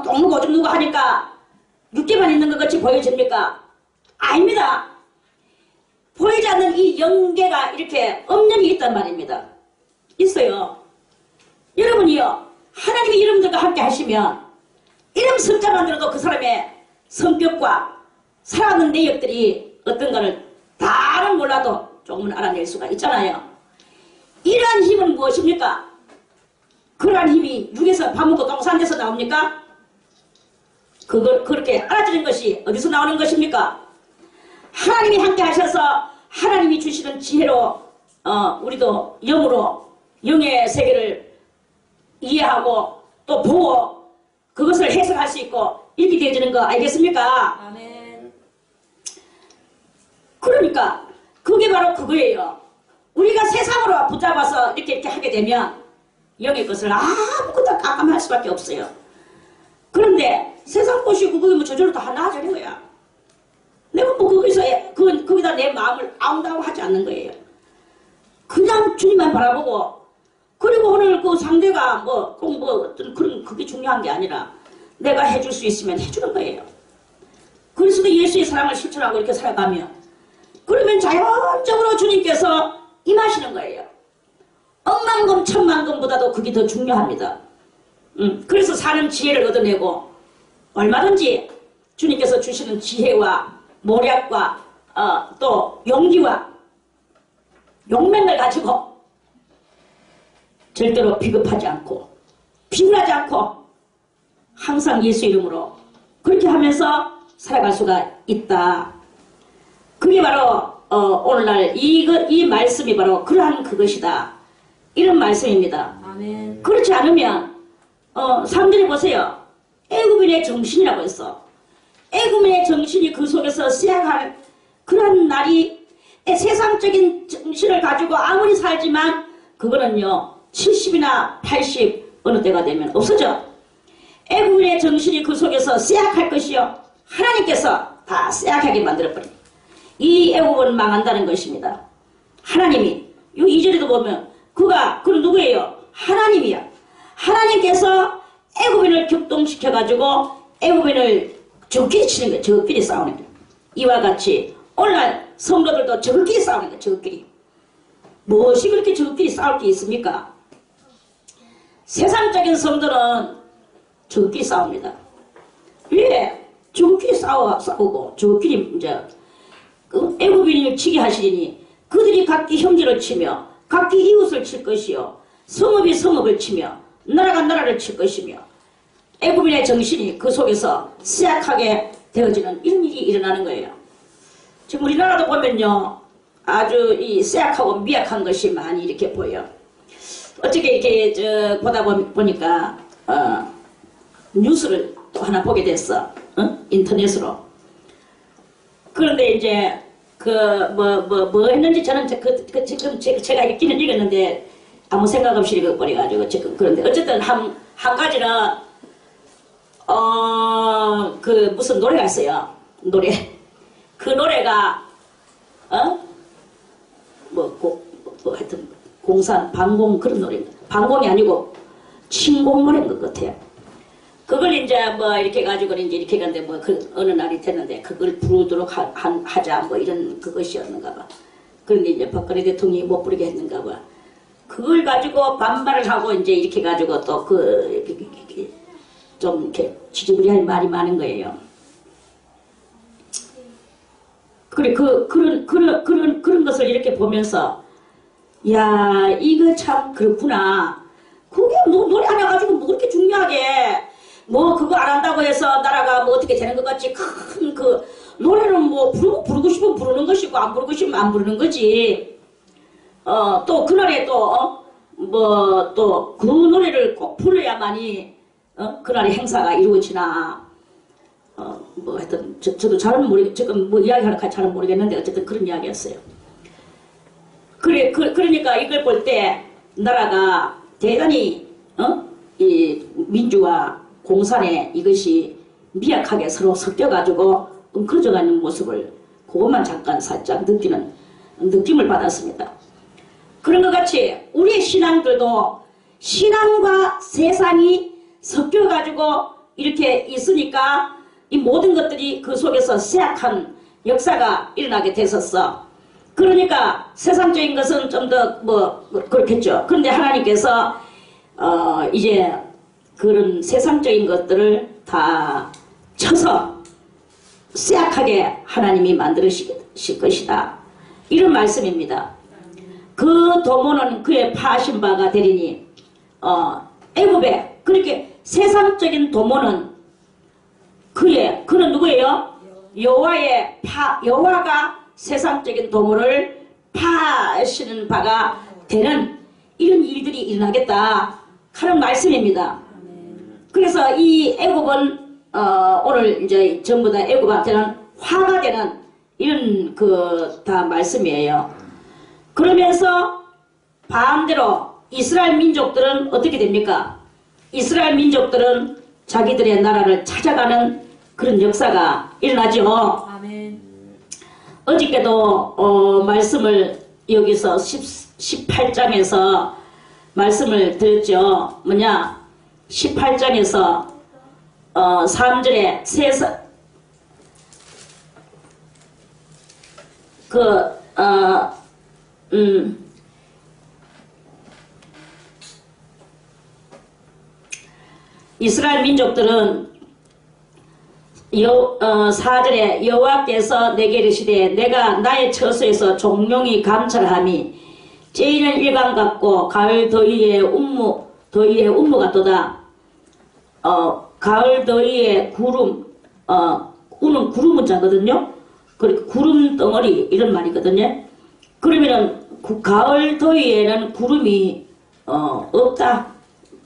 [SPEAKER 1] 똥 누고 오줌 누고 하니까 육계만 있는 것 같이 보여집니까? 아닙니다. 보이지 않는 이 영계가 이렇게 엄연히 있단 말입니다. 있어요. 여러분이요 하나님이 여러분들과 함께 하시면 이름 성자만 들어도 그 사람의 성격과 살아가는 내역들이 어떤가를 다는 몰라도 조금은 알아낼 수가 있잖아요. 이러한 힘은 무엇입니까? 그러한 힘이 육에서 밥 먹고 똥 싼 데서 나옵니까? 그걸 그렇게 알아들은 것이 어디서 나오는 것입니까? 하나님이 함께 하셔서 하나님이 주시는 지혜로 우리도 영으로 영의 세계를 이해하고 또 보고 그것을 해석할 수 있고 이렇게 되어지는 거 알겠습니까?
[SPEAKER 2] 아멘.
[SPEAKER 1] 그러니까 그게 바로 그거예요. 우리가 세상으로 붙잡아서 이렇게 하게 되면 영의 것을 아무것도 깜깜할 수밖에 없어요. 그런데 세상 것이 그게 뭐 저절로 다 나아지는 거야. 내가 뭐 거기다 내 마음을 아웅다웅하지 않는 거예요. 그냥 주님만 바라보고 그리고 오늘 그 상대가 꼭 어떤 그런 그게 중요한 게 아니라 내가 해줄 수 있으면 해주는 거예요. 그리스도 예수의 사랑을 실천하고 이렇게 살아가면 그러면 자연적으로 주님께서 임하시는 거예요. 억만금 천만금보다도 그게 더 중요합니다. 그래서 사는 지혜를 얻어내고 얼마든지 주님께서 주시는 지혜와 모략과 또 용기와 용맹을 가지고 절대로 비겁하지 않고 비굴하지 않고 항상 예수 이름으로 그렇게 하면서 살아갈 수가 있다. 그게 바로 오늘날 이 말씀이 바로 그러한 그것이다. 이런 말씀입니다.
[SPEAKER 2] 아멘.
[SPEAKER 1] 그렇지 않으면 사람들이 보세요. 애굽인의 정신이라고 했어. 애굽인의 정신이 그 속에서 시작할 그런 날이 세상적인 정신을 가지고 아무리 살지만 그거는요 70이나 80 어느 때가 되면 없어져. 애굽인의 정신이 그 속에서 씨앗할 것이요 하나님께서 다 씨앗하게 만들어버립니다. 이 애굽은 망한다는 것입니다. 하나님이 요 2절에도 보면 그건 누구예요? 하나님이야. 하나님께서 애굽인을 격동시켜가지고 애굽인을 저끼리 치는 거예요. 저끼리 싸우는 거예요. 이와 같이 오늘날 성도들도 저끼리 싸우는 거예요. 저끼리. 무엇이 그렇게 저끼리 싸울 게 있습니까? 세상적인 성도는 저끼리 싸웁니다. 왜? 저끼리 싸우고 저끼리 이제 애굽인을 치게 하시니 그들이 각기 형제를 치며 각기 이웃을 칠 것이요 성읍이 성읍을 치며 나라가 나라를 칠 것이며 애굽인의 정신이 그 속에서 씨앗하게 되어지는 이런 일이 일어나는 거예요. 지금 우리나라도 보면요 아주 이 씨앗하고 미약한 것이 많이 이렇게 보여. 어떻게 이렇게 보다 보니까 뉴스를 또 하나 보게 됐어. 인터넷으로. 그런데 이제 뭐 했는지 저는 지금 제가 읽기는 읽었는데 아무 생각 없이 읽어버려가지고 지금 그런데 어쨌든 한 가지는 그 무슨 노래가 있어요. 노래. 그 노래가 하여튼 방공 그런 노래입니다. 방공이 아니고 침공 노래인 것 같아요. 그걸 이제 뭐 이렇게 가지고 이제 이렇게 갔는데 뭐 어느 날이 됐는데 그걸 부르도록 하자 뭐 이런 그것이었는가 봐. 그런데 이제 박근혜 대통령이 못 부르게 했는가 봐. 그걸 가지고 반발을 하고 이제 이렇게 가지고 또 좀 이렇게 지지부리할 말이 많은 거예요. 그래 그런 것을 이렇게 보면서 야 이거 참 그렇구나. 그게 노래 하나 가지고 뭐 그렇게 중요하게 뭐 그거 안 한다고 해서 나라가 뭐 어떻게 되는 것 같이 큰 노래는 뭐 부르고 싶으면 부르는 것이고 안 부르고 싶으면 안 부르는 거지. 또 그날에 또 뭐 또 그 노래를 꼭 불러야만이 그날의 행사가 이루어지나. 뭐 하여튼 저도 잘은 지금 뭐 이야기하는 거 잘은 모르겠는데 어쨌든 그런 이야기였어요. 그러니까 이걸 볼 때 나라가 대단히 이 민주와 공산의 이것이 미약하게 서로 섞여가지고 엉클어져가는 모습을 그것만 잠깐 살짝 느낌을 받았습니다. 그런 것 같이 우리의 신앙들도 신앙과 세상이 섞여가지고 이렇게 있으니까 이 모든 것들이 그 속에서 쇠약한 역사가 일어나게 됐었어. 그러니까 세상적인 것은 좀 더 그렇겠죠. 그런데 하나님께서 이제 그런 세상적인 것들을 다 쳐서 쇠약하게 하나님이 만드실 것이다. 이런 말씀입니다. 그 도모는 그의 파하신 바가 되리니 애굽에 그렇게 세상적인 도모는 그는 누구예요? 여호와가 세상적인 도모를 파하시는 바가 되는 이런 일들이 일어나겠다 하는 말씀입니다. 그래서 이 애굽은 오늘 이제 전부 다 애굽한테는 화가 되는 이런 다 말씀이에요. 그러면서 반대로 이스라엘 민족들은 어떻게 됩니까? 이스라엘 민족들은 자기들의 나라를 찾아가는 그런 역사가 일어나죠.
[SPEAKER 2] 아멘.
[SPEAKER 1] 어저께도 말씀을 여기서 18장에서 말씀을 드렸죠. 뭐냐 18장에서 3절에 이스라엘 민족들은 4절에 여호와께서 내게 이르시되 내가 나의 처소에서 종용이 감찰함이 째이는 일광 같고 가을 더위에 운무 같도다. 가을 더위에 구름 우는 구름 문자거든요. 그리고 구름 덩어리 이런 말이거든요. 그러면은 가을 더위에는 구름이 없다.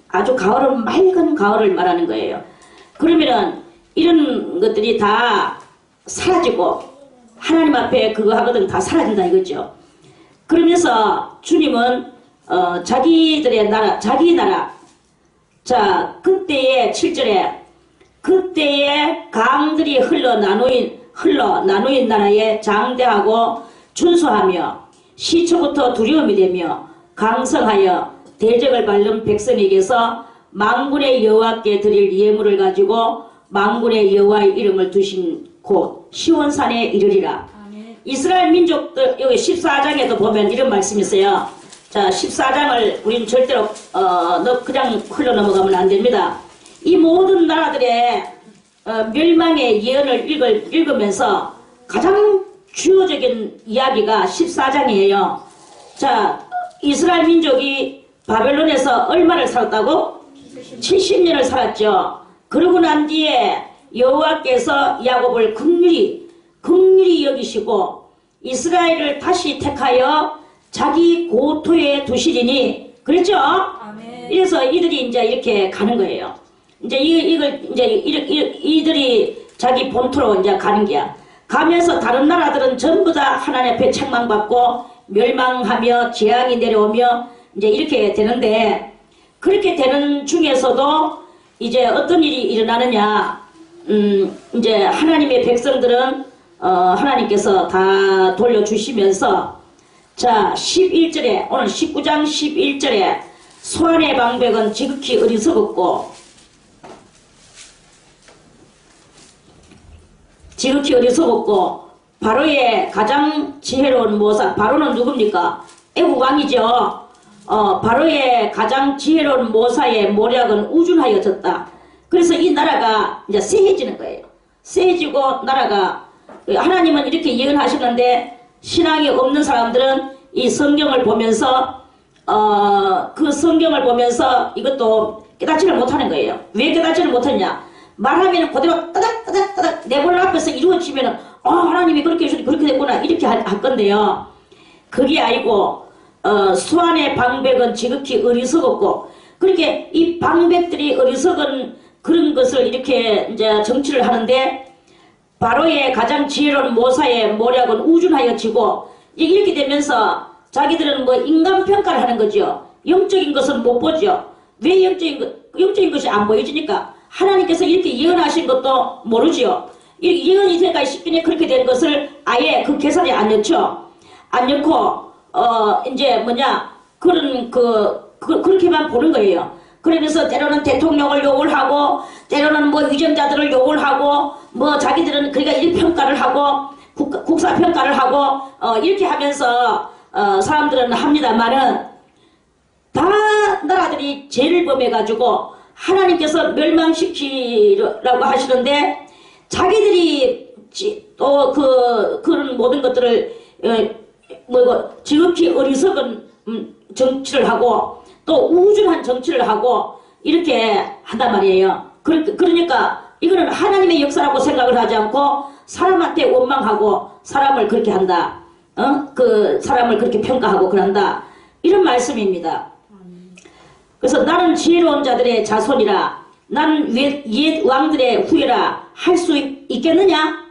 [SPEAKER 1] 아주 가을은 맑은 가을을 말하는 거예요. 그러면은 이런 것들이 다 사라지고 하나님 앞에 그거 하거든 다 사라진다 이거죠. 그러면서 주님은 자기들의 나라 자기 나라 자 그때의 7절에 그때의 강들이 흘러 나누인 나라에 장대하고 준수하며 시초부터 두려움이 되며 강성하여 대적을 밟는 백성에게서 만군의 여호와께 드릴 예물을 가지고 만군의 여호와의 이름을 두신 곳 시온산에 이르리라.
[SPEAKER 2] 아멘.
[SPEAKER 1] 이스라엘 민족들 여기 14장에도 보면 이런 말씀이 있어요. 자 14장을 우리는 절대로 그냥 흘러 넘어가면 안 됩니다. 이 모든 나라들의 멸망의 예언을 읽으면서 가장 주요적인 이야기가 14장이에요. 자 이스라엘 민족이 바벨론에서 얼마를 살았다고? 70년을 살았죠. 그러고 난 뒤에 여호와께서 야곱을 긍휼히 여기시고 이스라엘을 다시 택하여 자기 고토에 두시리니 그랬죠?
[SPEAKER 2] 아멘.
[SPEAKER 1] 이래서 이들이 이제 이렇게 가는 거예요. 이제 이들이 자기 본토로 이제 가는 게야. 가면서 다른 나라들은 전부 다 하나님 앞에 책망받고 멸망하며 재앙이 내려오며 이제 이렇게 되는데 그렇게 되는 중에서도 이제 어떤 일이 일어나느냐 이제 하나님의 백성들은 하나님께서 다 돌려주시면서 자 11절에 오늘 19장 11절에 소환의 방백은 지극히 어리석었고 바로의 가장 지혜로운 모사 바로는 누굽니까? 애국 왕이죠. 바로의 가장 지혜로운 모사의 모략은 우준하여졌다. 그래서 이 나라가 이제 쇠해지는 거예요. 쇠해지고 나라가 하나님은 이렇게 예언하시는데 신앙이 없는 사람들은 이 성경을 보면서 그 성경을 보면서 이것도 깨닫지를 못하는 거예요. 왜 깨닫지를 못하냐? 말하면 그대로 따닥따닥따닥 내 볼 앞에서 이루어지면은 하나님이 그렇게 해주니 그렇게 됐구나 이렇게 할 건데요. 그게 아니고 수완의 방백은 지극히 어리석었고 그렇게 이 방백들이 어리석은 그런 것을 이렇게 이제 정치를 하는데 바로의 가장 지혜로운 모사의 모략은 우준하여 지고 이렇게 되면서 자기들은 뭐 인간 평가를 하는 거죠. 영적인 것은 못 보죠. 왜 영적인 것이 안 보여지니까 하나님께서 이렇게 예언하신 것도 모르죠. 예언이 생각이 쉽게 그렇게 된 것을 아예 그 계산에 안 넣죠. 안 넣고 이제 뭐냐 그런 그렇게만 보는 거예요. 그러면서 때로는 대통령을 욕을 하고 때로는 뭐 위정자들을 욕을 하고 뭐 자기들은 그러니까 일 평가를 하고 국사 평가를 하고 이렇게 하면서 사람들은 합니다만은 다 나라들이 죄를 범해가지고 하나님께서 멸망시키라고 하시는데 자기들이 또 그런 모든 것들을 지극히 어리석은 정치를 하고 또 우준한 정치를 하고 이렇게 한단 말이에요. 그러니까 이거는 하나님의 역사라고 생각을 하지 않고 사람한테 원망하고 사람을 그렇게 한다. 그 사람을 그렇게 평가하고 그런다. 이런 말씀입니다. 그래서 나는 지혜로운 자들의 자손이라 나는 옛 왕들의 후예라 할 수 있겠느냐?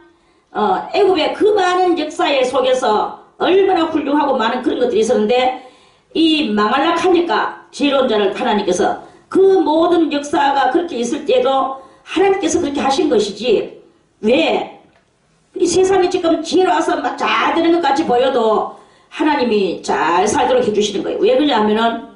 [SPEAKER 1] 애굽의 그 많은 역사의 속에서 얼마나 훌륭하고 많은 그런 것들이 있었는데 이 망할라 하니까 지혜로운 자를 하나님께서 그 모든 역사가 그렇게 있을 때도 하나님께서 그렇게 하신 것이지 왜 이 세상이 지금 지혜로워서 막 잘 되는 것 같이 보여도 하나님이 잘 살도록 해주시는 거예요. 왜 그러냐면은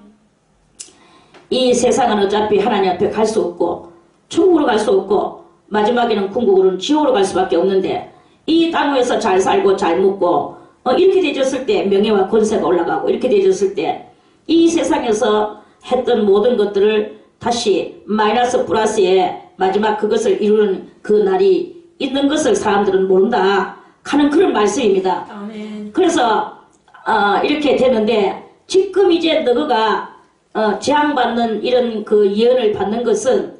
[SPEAKER 1] 이 세상은 어차피 하나님 앞에 갈 수 없고 천국으로 갈 수 없고 마지막에는 궁극으로는 지옥으로 갈 수밖에 없는데 이 땅에서 잘 살고 잘 먹고 이렇게 되졌을 때 명예와 권세가 올라가고 이렇게 되졌을 때 이 세상에서 했던 모든 것들을 다시 마이너스 플러스에 마지막 그것을 이루는 그 날이 있는 것을 사람들은 모른다 하는 그런 말씀입니다.
[SPEAKER 2] 아멘.
[SPEAKER 1] 그래서 이렇게 되는데 지금 이제 너가 재앙받는 이런 그 예언을 받는 것은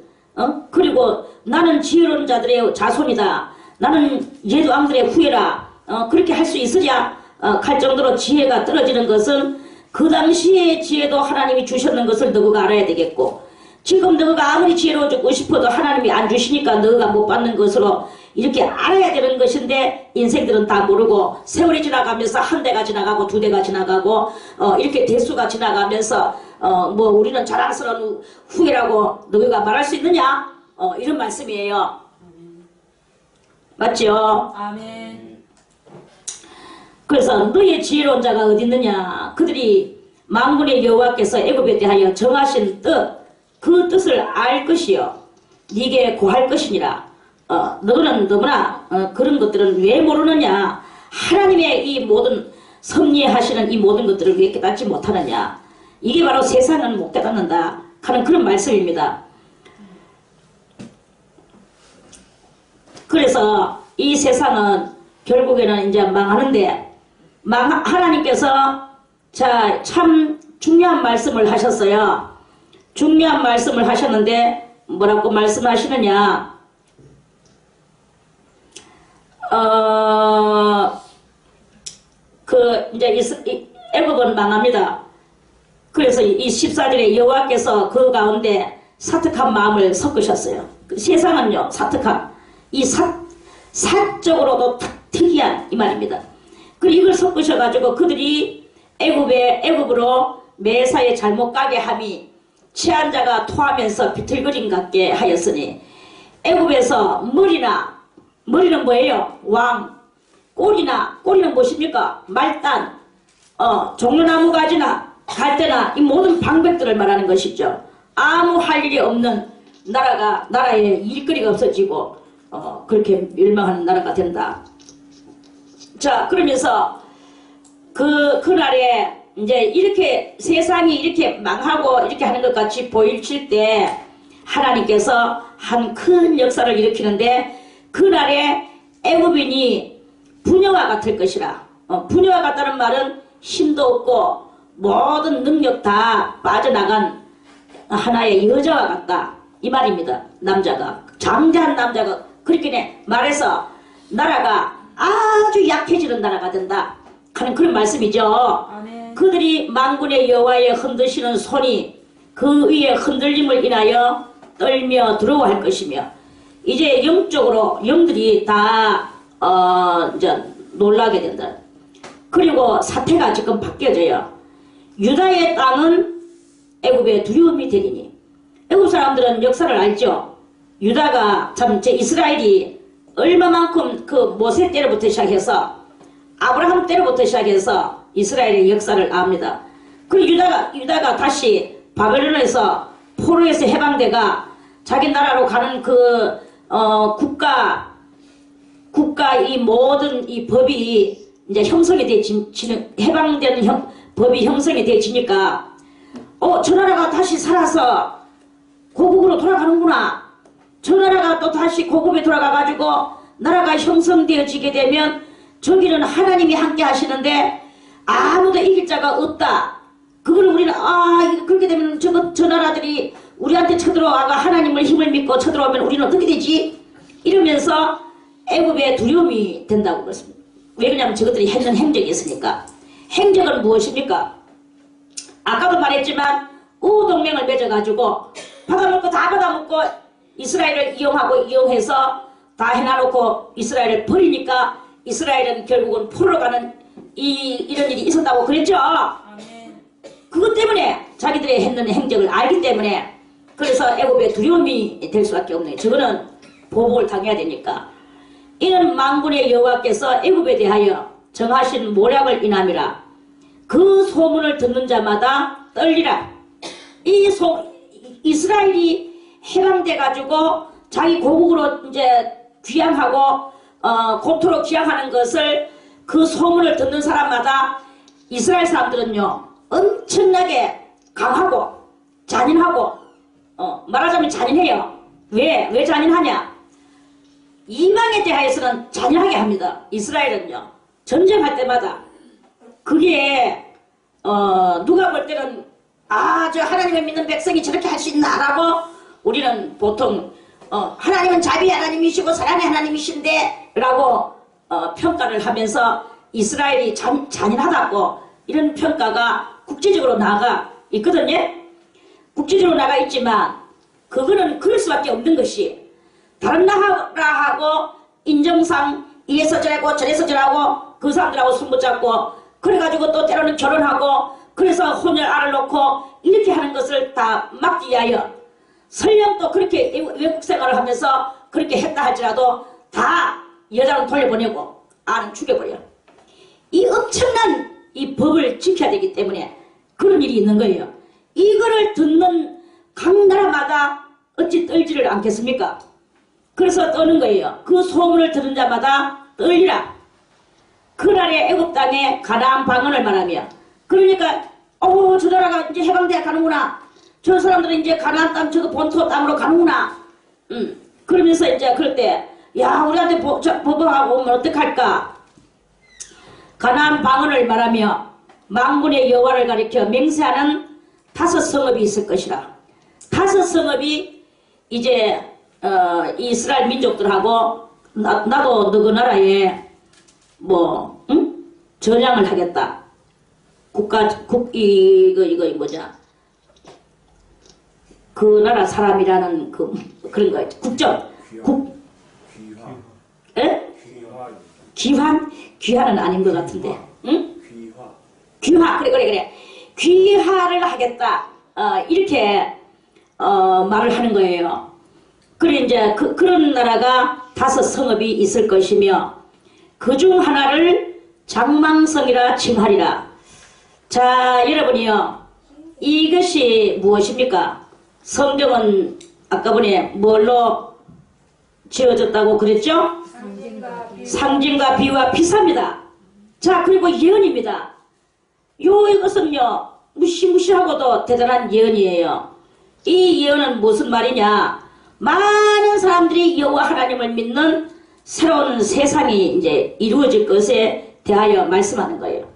[SPEAKER 1] 그리고 나는 지혜로운 자들의 자손이다. 나는 옛 왕들의 후예라. 그렇게 할 수 있으랴 할 정도로 지혜가 떨어지는 것은 그 당시의 지혜도 하나님이 주셨는 것을 너가 알아야 되겠고 지금 너가 아무리 지혜로워지고 싶어도 하나님이 안 주시니까 너가 못 받는 것으로 이렇게 알아야 되는 것인데 인생들은 다 모르고 세월이 지나가면서 한 대가 지나가고 두 대가 지나가고 이렇게 대수가 지나가면서 뭐 우리는 자랑스러운 후예라고 너희가 말할 수 있느냐? 이런 말씀이에요. 맞죠?
[SPEAKER 2] 아멘.
[SPEAKER 1] 그래서 너의 지혜로운 자가 어디 있느냐? 그들이 만군의 여호와께서 애굽에 대하여 정하신 뜻, 그 뜻을 알 것이요 네게 고할 것이니라. 너는 너무나 그런 것들은 왜 모르느냐? 하나님의 이 모든 섭리하시는 이 모든 것들을 왜 깨닫지 못하느냐? 이게 바로 세상은 못 깨닫는다 하는 그런 말씀입니다. 그래서 이 세상은 결국에는 이제 망하는데 하나님께서 자 참 중요한 말씀을 하셨어요. 중요한 말씀을 하셨는데 뭐라고 말씀하시느냐? 이제 애굽은 망합니다. 그래서 이 14절에 여호와께서 그 가운데 사특한 마음을 섞으셨어요. 세상은요 사특한 이 사적으로도 특이한 이 말입니다. 그리고 이걸 섞으셔가지고 그들이 애굽으로 매사에 잘못 가게 함이 취한 자가 토하면서 비틀거림 같게 하였으니 애굽에서 머리는 뭐예요? 왕. 꼬리는 무엇입니까? 말단. 종려나무 가지나 갈대나 이 모든 방백들을 말하는 것이죠. 아무 할 일이 없는 나라에 일거리가 없어지고 그렇게 멸망하는 나라가 된다. 자, 그러면서 그날에 이제 이렇게 세상이 이렇게 망하고 이렇게 하는 것 같이 보일 때 하나님께서 한 큰 역사를 일으키는데 그날에 애굽인이 부녀와 같을 것이라. 부녀와 같다는 말은 힘도 없고 모든 능력 다 빠져나간 하나의 여자와 같다 이 말입니다. 남자가 장대한 남자가 그렇게 말해서 나라가 아주 약해지는 나라가 된다 하는 그런 말씀이죠.
[SPEAKER 2] 아멘.
[SPEAKER 1] 그들이 만군의 여호와의 흔드시는 손이 그 위에 흔들림을 인하여 떨며 두려워할 것이며 이제 영적으로 영들이 다 이제 놀라게 된다. 그리고 사태가 지금 바뀌어져요. 유다의 땅은 애굽의 두려움이 되리니 애굽 사람들은 역사를 알죠. 유다가 참 제 이스라엘이 얼마만큼 그 모세 때로부터 시작해서 아브라함 때로부터 시작해서 이스라엘의 역사를 압니다. 그 유다가 다시 바벨론에서 포로에서 해방돼가 자기 나라로 가는 그 국가 이 모든 이 법이 이제 형성이 되지는 해방되는 법이 형성이 되지니까 저 나라가 다시 살아서 고국으로 돌아가는구나. 저 나라가 또 다시 고국에 돌아가가지고 나라가 형성되어지게 되면 저기는 하나님이 함께 하시는데 아무도 이길 자가 없다. 그걸 우리는 그렇게 되면 저 나라들이 우리한테 쳐들어와가 하나님을 힘을 믿고 쳐들어오면 우리는 어떻게 되지? 이러면서 애굽의 두려움이 된다고 그랬습니다. 왜 그러냐면 저것들이 했는 행적이 있으니까. 행적은 무엇입니까? 아까도 말했지만 우동맹을 맺어가지고 받아먹고 다 받아먹고 이스라엘을 이용해서 다 해놔놓고 이스라엘을 버리니까 이스라엘은 결국은 포로로 가는 이런 일이 있었다고 그랬죠.
[SPEAKER 2] 아멘.
[SPEAKER 1] 그것 때문에 자기들이 했는 행적을 알기 때문에 그래서 애굽의 두려움이 될 수밖에 없네요. 저거는 보복을 당해야 되니까. 이는 만군의 여호와께서 애굽에 대하여 정하신 모략을 인함이라. 그 소문을 듣는 자마다 떨리라. 이스라엘이 해방돼 가지고 자기 고국으로 이제 귀향하고 고토로 귀향하는 것을 그 소문을 듣는 사람마다 이스라엘 사람들은요 엄청나게 강하고 잔인하고 말하자면 잔인해요. 왜 잔인하냐? 이방에 대하여서는 잔인하게 합니다. 이스라엘은요 전쟁할 때마다 그게 누가 볼 때는 저 하나님을 믿는 백성이 저렇게 할 수 있나라고 우리는 보통 하나님은 자비의 하나님이시고 사랑의 하나님이신데 라고 평가를 하면서 이스라엘이 잔인하다고 이런 평가가 국제적으로 나가 있거든요. 국제적으로 나가 있지만 그거는 그럴 수밖에 없는 것이 다른 나라하고 인정상 이래서 저래고 저래서 저라고 그 사람들하고 손붙잡고 그래가지고 또 때로는 결혼하고 그래서 혼혈알을 놓고 이렇게 하는 것을 다 막기 위하여 설령 또 그렇게 외국 생활을 하면서 그렇게 했다 할지라도 다 여자는 돌려보내고 알은 죽여버려. 이 엄청난 이 법을 지켜야 되기 때문에 그런 일이 있는 거예요. 이거를 듣는 각 나라마다 어찌 떨지를 않겠습니까? 그래서 떠는 거예요. 그 소문을 들은 자마다 떨리라. 그날의 애굽 땅에 가나안 방언을 말하며 그러니까 저 나라가 이제 해방돼야 가는구나. 저 사람들은 이제 가나안 땅 저거 본토 땅으로 가는구나. 그러면서 이제 그럴 때 야 우리한테 보복하고 오면 어떡할까. 가나안 방언을 말하며 만군의 여호와를 가리켜 맹세하는 5 성읍이 있을 것이라. 5 성읍이 이제 이스라엘 민족들하고 나도 너그 나라에 전향을 하겠다. 이거 뭐냐. 그 나라 사람이라는 그런 거 있죠. 국적. 귀화는 아닌 것 같은데. 응? 귀화. 그래. 귀화를 하겠다. 이렇게 말을 하는 거예요. 그래 이제 그런 나라가 5 성읍이 있을 것이며 그 중 하나를 장망성이라 칭하리라. 자 여러분이요 이것이 무엇입니까? 성경은 아까 전에 뭘로 지어졌다고 그랬죠? 상징과 비유와 비슷합니다. 자 그리고 예언입니다. 이것은요 무시무시하고도 대단한 예언이에요. 이 예언은 무슨 말이냐? 많은 사람들이 여호와 하나님을 믿는 새로운 세상이 이제 이루어질 것에 대하여 말씀하는 거예요.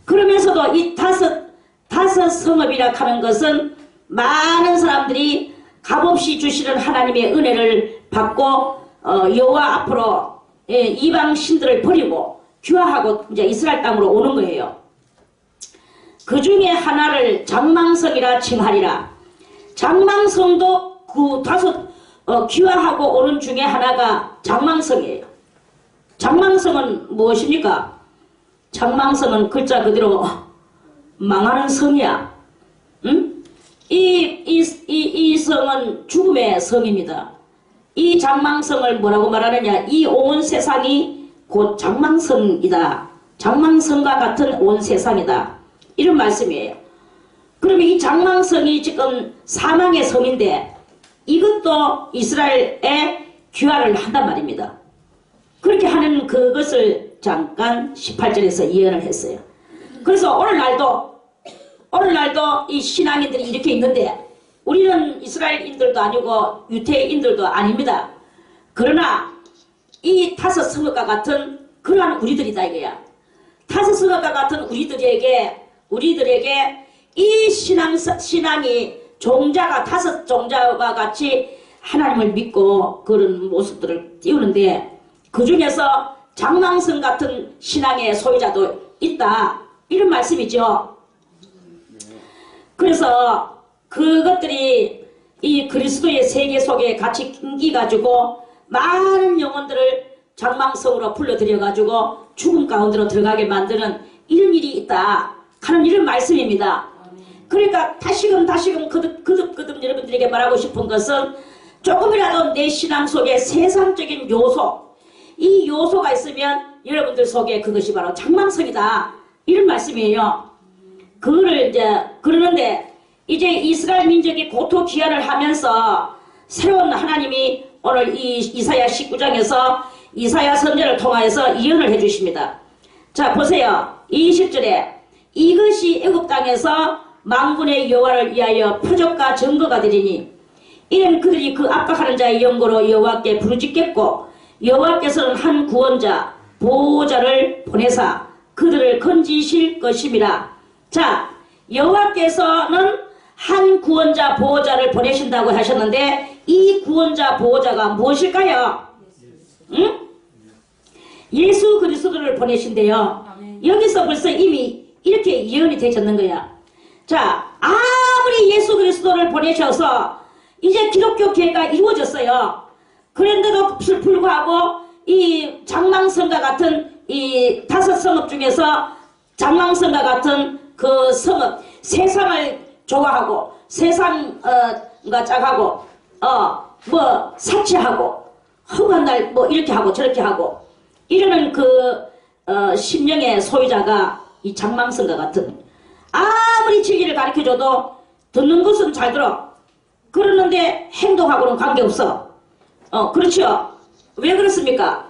[SPEAKER 1] 그러면서도 이 다섯 성읍이라 하는 것은 많은 사람들이 값없이 주시는 하나님의 은혜를 받고 여호와 앞으로 이방 신들을 버리고 귀화하고 이제 이스라엘 땅으로 오는 거예요. 그 중에 하나를 장망성이라 칭하리라. 장망성도 그 다섯 귀화하고 오는 중에 하나가 장망성이에요. 장망성은 무엇입니까? 장망성은 글자 그대로 망하는 성이야. 응? 이 성은 죽음의 성입니다. 이 장망성을 뭐라고 말하느냐? 이 온 세상이 곧 장망성이다. 장망성과 같은 온 세상이다. 이런 말씀이에요. 그러면 이 장망성이 지금 사망의 성인데 이것도 이스라엘에 귀화를 한단 말입니다. 그렇게 하는 그것을 잠깐 18절에서 예언을 했어요. 그래서 오늘날도 이 신앙인들이 이렇게 있는데 우리는 이스라엘인들도 아니고 유태인들도 아닙니다. 그러나 이 다섯 성읍과 같은 그러한 우리들이다 이거야. 다섯 성읍과 같은 우리들에게 이 신앙이 종자가 다섯 종자와 같이 하나님을 믿고 그런 모습들을 띄우는데 그 중에서 장망성 같은 신앙의 소유자도 있다. 이런 말씀이죠. 그래서 그것들이 이 그리스도의 세계 속에 같이 낑기가지고 많은 영혼들을 장망성으로 불러들여가지고 죽음 가운데로 들어가게 만드는 이런 일이 있다 하는 이런 말씀입니다. 그러니까 다시금 거듭 여러분들에게 말하고 싶은 것은 조금이라도 내 신앙 속에 세상적인 요소, 이 요소가 있으면 여러분들 속에 그것이 바로 장망성이다 이런 말씀이에요. 그거를 이제 그러는데 이제 이스라엘 민족이 고토 귀환을 하면서 새로운 하나님이 오늘 이 이사야 19장에서 이사야 선지자를 통하여서 예언을 해주십니다. 자 보세요. 20절에 이것이 애굽 땅에서 만군의 여호와를 위하여 표적과 증거가 되리니 이는 그들이 그 압박하는 자의 영고로 여호와께 부르짖겠고 여호와께서는 한 구원자 보호자를 보내사 그들을 건지실 것임이라. 자 여호와께서는 한 구원자 보호자를 보내신다고 하셨는데 이 구원자 보호자가 무엇일까요? 응? 예수 그리스도를 보내신대요. 여기서 벌써 이미 이렇게 예언이 되셨는 거야. 자 아무리 예수 그리스도를 보내셔서 이제 기독교 교회가 이루어졌어요. 그런데도 불구하고 이 장망성과 같은 이 다섯 성읍 중에서 장망성과 같은 그 성읍 세상을 좋아하고 세상과 짝하고 뭐 사치하고 험한 날 뭐 이렇게 하고 저렇게 하고 이러는 그 심령의 소유자가 이 장망성과 같은 아무리 진리를 가르쳐줘도 듣는 것은 잘 들어. 그러는데 행동하고는 관계없어. 그렇죠. 왜 그렇습니까?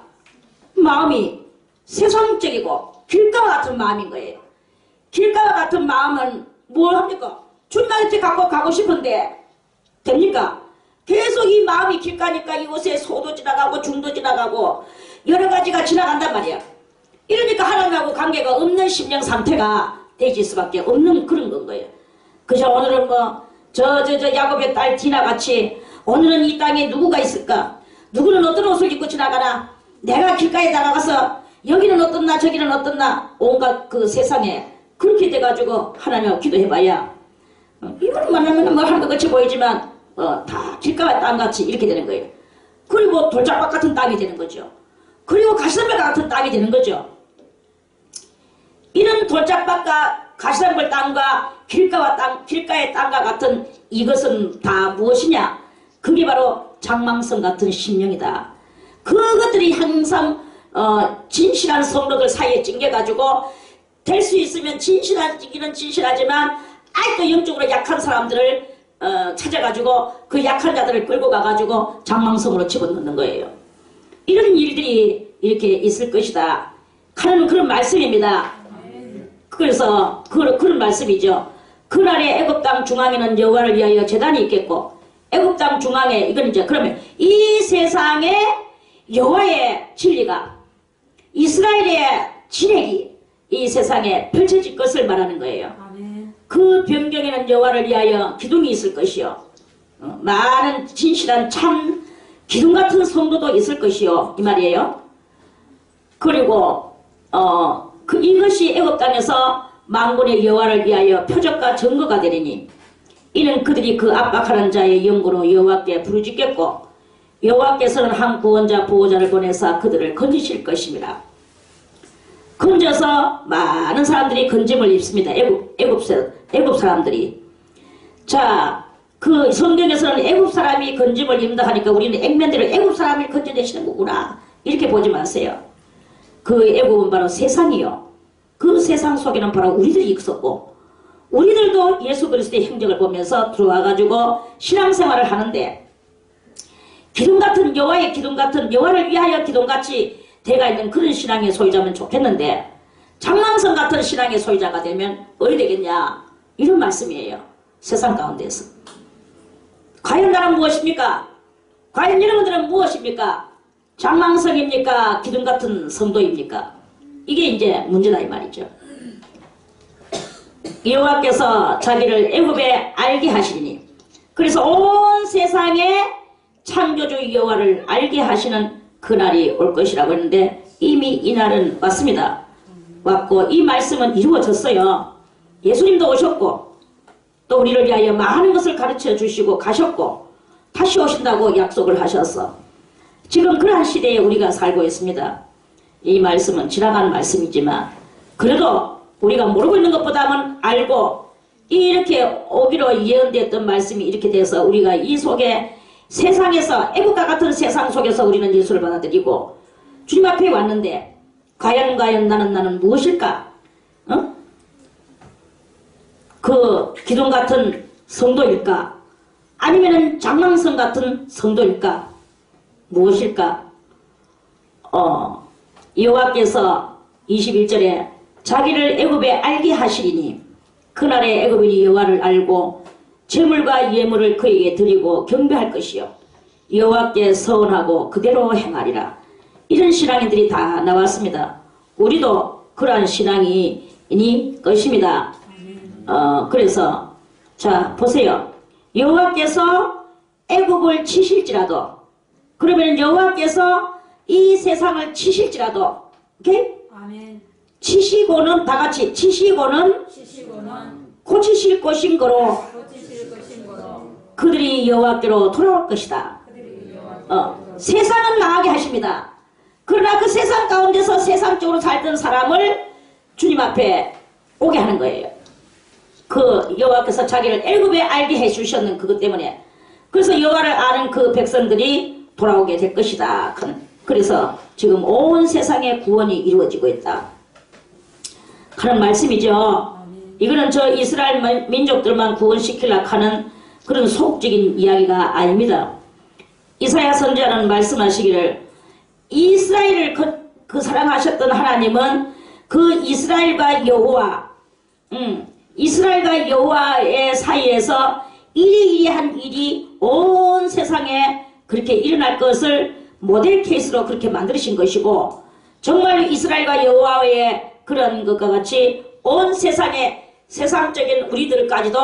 [SPEAKER 1] 마음이 세상적이고 길가와 같은 마음인 거예요. 길가와 같은 마음은 뭘 합니까? 주님한테 갖고 가고 싶은데 됩니까? 계속 이 마음이 길가니까 이곳에 소도 지나가고 중도 지나가고 여러 가지가 지나간단 말이야. 이러니까 하나님하고 관계가 없는 심령 상태가 되질 수밖에 없는 그런 건 거예요. 그저 오늘은 뭐 저 야곱의 딸 디나 같이 오늘은 이 땅에 누구가 있을까? 누구는 어떤 옷을 입고 지나가나? 내가 길가에 나가서 여기는 어떻나 저기는 어떻나 온갖 그 세상에 그렇게 돼가지고 하나님하고 기도해봐야 이거는 만나면 뭐 하는 것 같이 보이지만 다 길가와 땅같이 이렇게 되는 거예요. 그리고 돌짝밭 같은 땅이 되는 거죠. 그리고 가시덤불 같은 땅이 되는 거죠. 이런 돌짝밭과 가시덤불 땅과 길가의 땅과 같은 이것은 다 무엇이냐? 그게 바로 장망성 같은 심령이다. 그것들이 항상 진실한 성도들 사이에 찡겨가지고 될 수 있으면 진실하기는 진실하지만 아직도 영적으로 약한 사람들을 찾아가지고 그 약한 자들을 끌고 가가지고 장망성으로 집어넣는 거예요. 이런 일들이 이렇게 있을 것이다 하는 그런 말씀입니다. 그래서 그런 말씀이죠. 그날에 애굽 땅 중앙에는 여호와를 위하여 제단이 있겠고 애굽 땅 중앙에 이건 이제 그러면 이 세상에 여호와의 진리가 이스라엘의 진액이 이 세상에 펼쳐질 것을 말하는 거예요. 그 변경에는 여호와를 위하여 기둥이 있을 것이요 많은 진실한 참 기둥 같은 성도도 있을 것이요 이 말이에요. 그리고 이것이 애굽 땅에서 만군의 여호와를 위하여 표적과 증거가 되리니 이는 그들이 그 압박하는 자의 영으로 여호와께 부르짖겠고 여호와께서는 한 구원자 보호자를 보내사 그들을 건지실 것입니다. 건져서 많은 사람들이 건짐을 입습니다. 애굽 사람들이. 자, 그 성경에서는 애굽 사람이 건짐을 입는다 하니까 우리는 액면대로 애굽 사람이 건져내시는 거구나 이렇게 보지 마세요. 그 애굽은 바로 세상이요. 그 세상 속에는 바로 우리들이 있었고 우리들도 예수 그리스도의 행적을 보면서 들어와가지고 신앙생활을 하는데 기둥같은 여호와의 기둥같은 여호와를 위하여 기둥같이 대가 있는 그런 신앙의 소유자면 좋겠는데 장망성 같은 신앙의 소유자가 되면 어디 되겠냐 이런 말씀이에요. 세상 가운데서 과연 나는 무엇입니까? 과연 여러분들은 무엇입니까? 장망성입니까? 기둥같은 성도입니까? 이게 이제 문제다 이 말이죠. 여호와께서 자기를 애굽에 알게 하시니 그래서 온 세상에 창조주 여호와를 알게 하시는 그날이 올 것이라고 했는데 이미 이 날은 왔습니다. 왔고 이 말씀은 이루어졌어요. 예수님도 오셨고 또 우리를 위하여 많은 것을 가르쳐 주시고 가셨고 다시 오신다고 약속을 하셨어. 지금 그러한 시대에 우리가 살고 있습니다. 이 말씀은 지나간 말씀이지만 그래도 우리가 모르고 있는 것보다는 알고 이렇게 오기로 예언됐던 말씀이 이렇게 돼서 우리가 이 속에 세상에서 애국과 같은 세상 속에서 우리는 예수를 받아들이고 주님 앞에 왔는데 과연 나는 무엇일까? 그 기둥 같은 성도일까? 아니면은 장망성 같은 성도일까? 무엇일까? 여호와께서 21절에 자기를 애굽에 알게 하시리니 그날에 애굽인이 여호와를 알고 제물과 예물을 그에게 드리고 경배할 것이요 여호와께 서원하고 그대로 행하리라. 이런 신앙인들이 다 나왔습니다. 우리도 그러한 신앙인이 것입니다. 그래서 자 보세요. 여호와께서 애굽을 치실지라도 그러면 여호와께서 이 세상을 치실지라도 오케이?
[SPEAKER 2] 아멘.
[SPEAKER 1] 치시고는 다같이 치시고는 고치실 것인 거로 그들이 여호와께로 돌아올 것이다. 세상은 망하게 하십니다. 그러나 그 세상 가운데서 세상적으로 살던 사람을 주님 앞에 오게 하는 거예요. 그 여호와께서 자기를 애굽에 알게 해주셨는 그것 때문에 그래서 여호와를 아는 그 백성들이 돌아오게 될 것이다. 그래서 지금 온 세상에 구원이 이루어지고 있다 하는 말씀이죠. 이거는 저 이스라엘 민족들만 구원시키려고 하는 그런 소극적인 이야기가 아닙니다. 이사야 선지자는 말씀하시기를 이스라엘을 그 사랑하셨던 하나님은 그 이스라엘과 여호와의 사이에서 이리이리한 일이 온 세상에 그렇게 일어날 것을 모델 케이스로 그렇게 만드신 것이고 정말 이스라엘과 여호와의 그런 것과 같이 온 세상에 세상적인 우리들까지도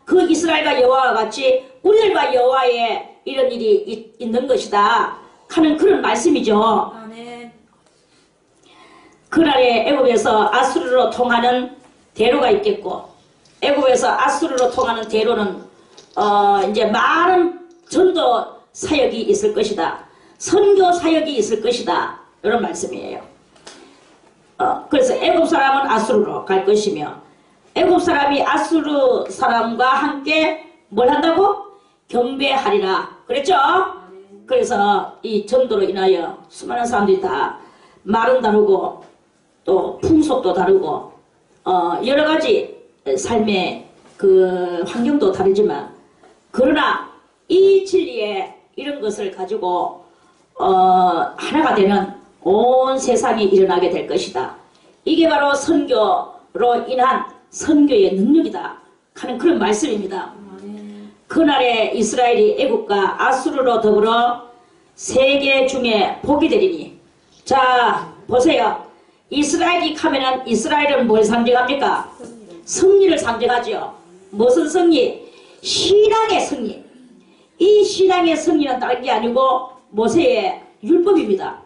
[SPEAKER 1] 그 이스라엘과 여호와와 같이 우리들과 여호와의 이런 일이 있는 것이다 하는 그런 말씀이죠.
[SPEAKER 2] 아멘.
[SPEAKER 1] 그날에 애굽에서 아수르로 통하는 대로가 있겠고 애굽에서 아수르로 통하는 대로는 이제 많은 전도 사역이 있을 것이다. 선교 사역이 있을 것이다. 이런 말씀이에요. 그래서 애굽 사람은 아수르로 갈 것이며 애굽 사람이 아수르 사람과 함께 뭘 한다고? 경배하리라. 그랬죠? 그래서 이 전도로 인하여 수많은 사람들이 다 말은 다르고 또 풍속도 다르고 여러 가지 삶의 그 환경도 다르지만 그러나 이 진리에 이런 것을 가지고 하나가 되면 온 세상이 일어나게 될 것이다. 이게 바로 선교로 인한 선교의 능력이다 하는 그런 말씀입니다. 그날에 이스라엘이 애굽과 아수르로 더불어 세계 중에 복이 되리니 자 보세요. 이스라엘이 가면은 이스라엘은 뭘 상징합니까? 승리를 상징하죠. 무슨 승리? 신앙의 승리. 이 신앙의 승리는 다른 게 아니고 모세의 율법입니다.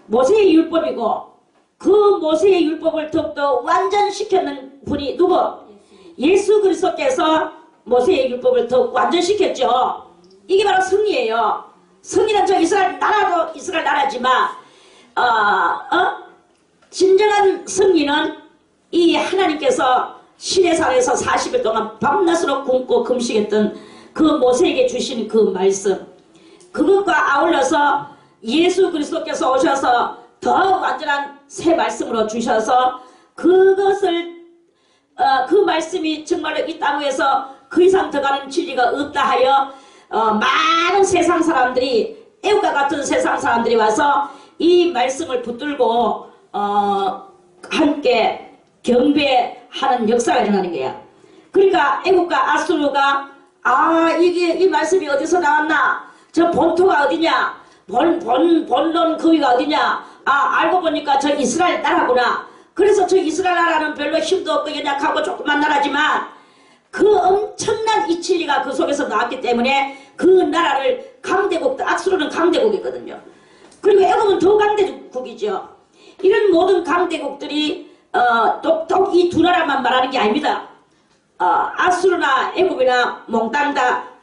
[SPEAKER 1] 모세의 율법이고 그 모세의 율법을 더욱더 완전시켰는 분이 누구? 예수 그리스도께서 모세의 율법을 더욱 완전시켰죠. 이게 바로 성리예요. 성리는 저 이스라엘 나라도 이스라엘 나라지만 진정한 성리는 이 하나님께서 시내산에서 40일 동안 밤낮으로 굶고 금식했던 그 모세에게 주신 그 말씀, 그것과 아울러서 예수 그리스도께서 오셔서 더 완전한 새 말씀으로 주셔서 그것을 그 말씀이 정말로 이 땅 위에서 그 이상 더 가는 진리가 없다 하여 많은 세상 사람들이, 애국과 같은 세상 사람들이 와서 이 말씀을 붙들고 함께 경배하는 역사가 일어나는 거야. 그러니까 애국과 아수르가 이게 이 말씀이 어디서 나왔나? 저 본토가 어디냐? 본론 거기가 어디냐? 알고 보니까 저 이스라엘 나라구나. 그래서 저 이스라엘 나라는 별로 힘도 없고 연약하고 조그만 나라지만 그 엄청난 이 진리가 그 속에서 나왔기 때문에 그 나라를 강대국, 아수르는 강대국이거든요. 그리고 애굽은 더 강대국이죠. 이런 모든 강대국들이 똑똑 이 두 나라만 말하는 게 아닙니다. 아수르나 애굽이나 몽땅 다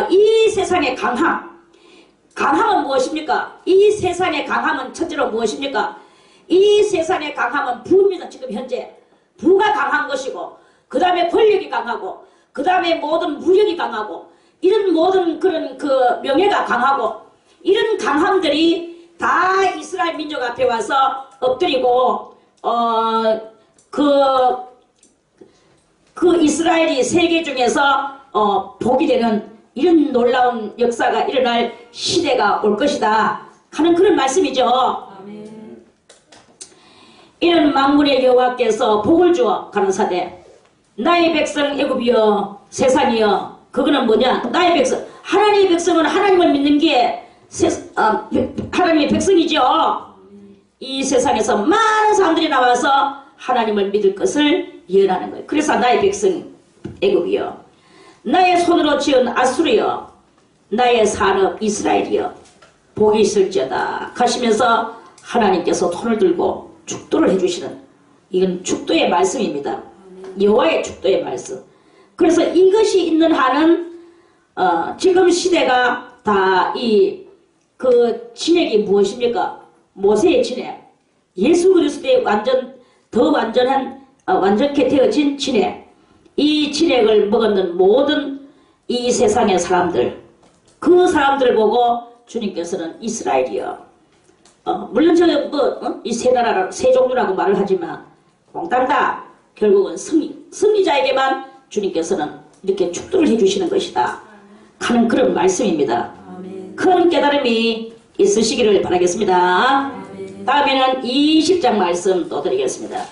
[SPEAKER 1] 이 세상의 강함은 무엇입니까? 이 세상의 강함은 첫째로 무엇입니까? 이 세상의 강함은 부입니다. 지금 현재 부가 강한 것이고, 그 다음에 권력이 강하고, 그 다음에 모든 무력이 강하고, 이런 모든 그런 그 명예가 강하고, 이런 강함들이 다 이스라엘 민족 앞에 와서 엎드리고 그 이스라엘이 세계 중에서 복이 되는 이런 놀라운 역사가 일어날 시대가 올 것이다 하는 그런 말씀이죠.
[SPEAKER 2] 아멘.
[SPEAKER 1] 이는 만군의 여호와께서 복을 주어 가라사대 나의 백성 애굽이여 세상이여. 그거는 뭐냐? 나의 백성, 하나님의 백성은 하나님을 믿는 게 하나님의 백성이죠. 이 세상에서 많은 사람들이 나와서 하나님을 믿을 것을 예언하는 거예요. 그래서 나의 백성 애굽이여, 나의 손으로 지은 아수르여, 나의 산업 이스라엘이여, 복이 있을지어다 하시면서 하나님께서 손을 들고 축도를 해주시는, 이건 축도의 말씀입니다. 여호와의 축도의 말씀. 그래서 이것이 있는 한은 지금 시대가 다 그 진액이 무엇입니까? 모세의 진액, 예수 그리스도의 더 완전한 완전케 되어진 진액, 이 진액을 먹었는 모든 이 세상의 사람들, 그 사람들을 보고 주님께서는 이스라엘이여, 물론 이 세 나라라고, 세 종류라고 말을 하지만 몽땅 다 결국은 승리자에게만 주님께서는 이렇게 축도를 해주시는 것이다 하는 그런 말씀입니다.
[SPEAKER 2] 아멘.
[SPEAKER 1] 큰 깨달음이 있으시기를 바라겠습니다.
[SPEAKER 2] 아멘.
[SPEAKER 1] 다음에는 20장 말씀 또 드리겠습니다.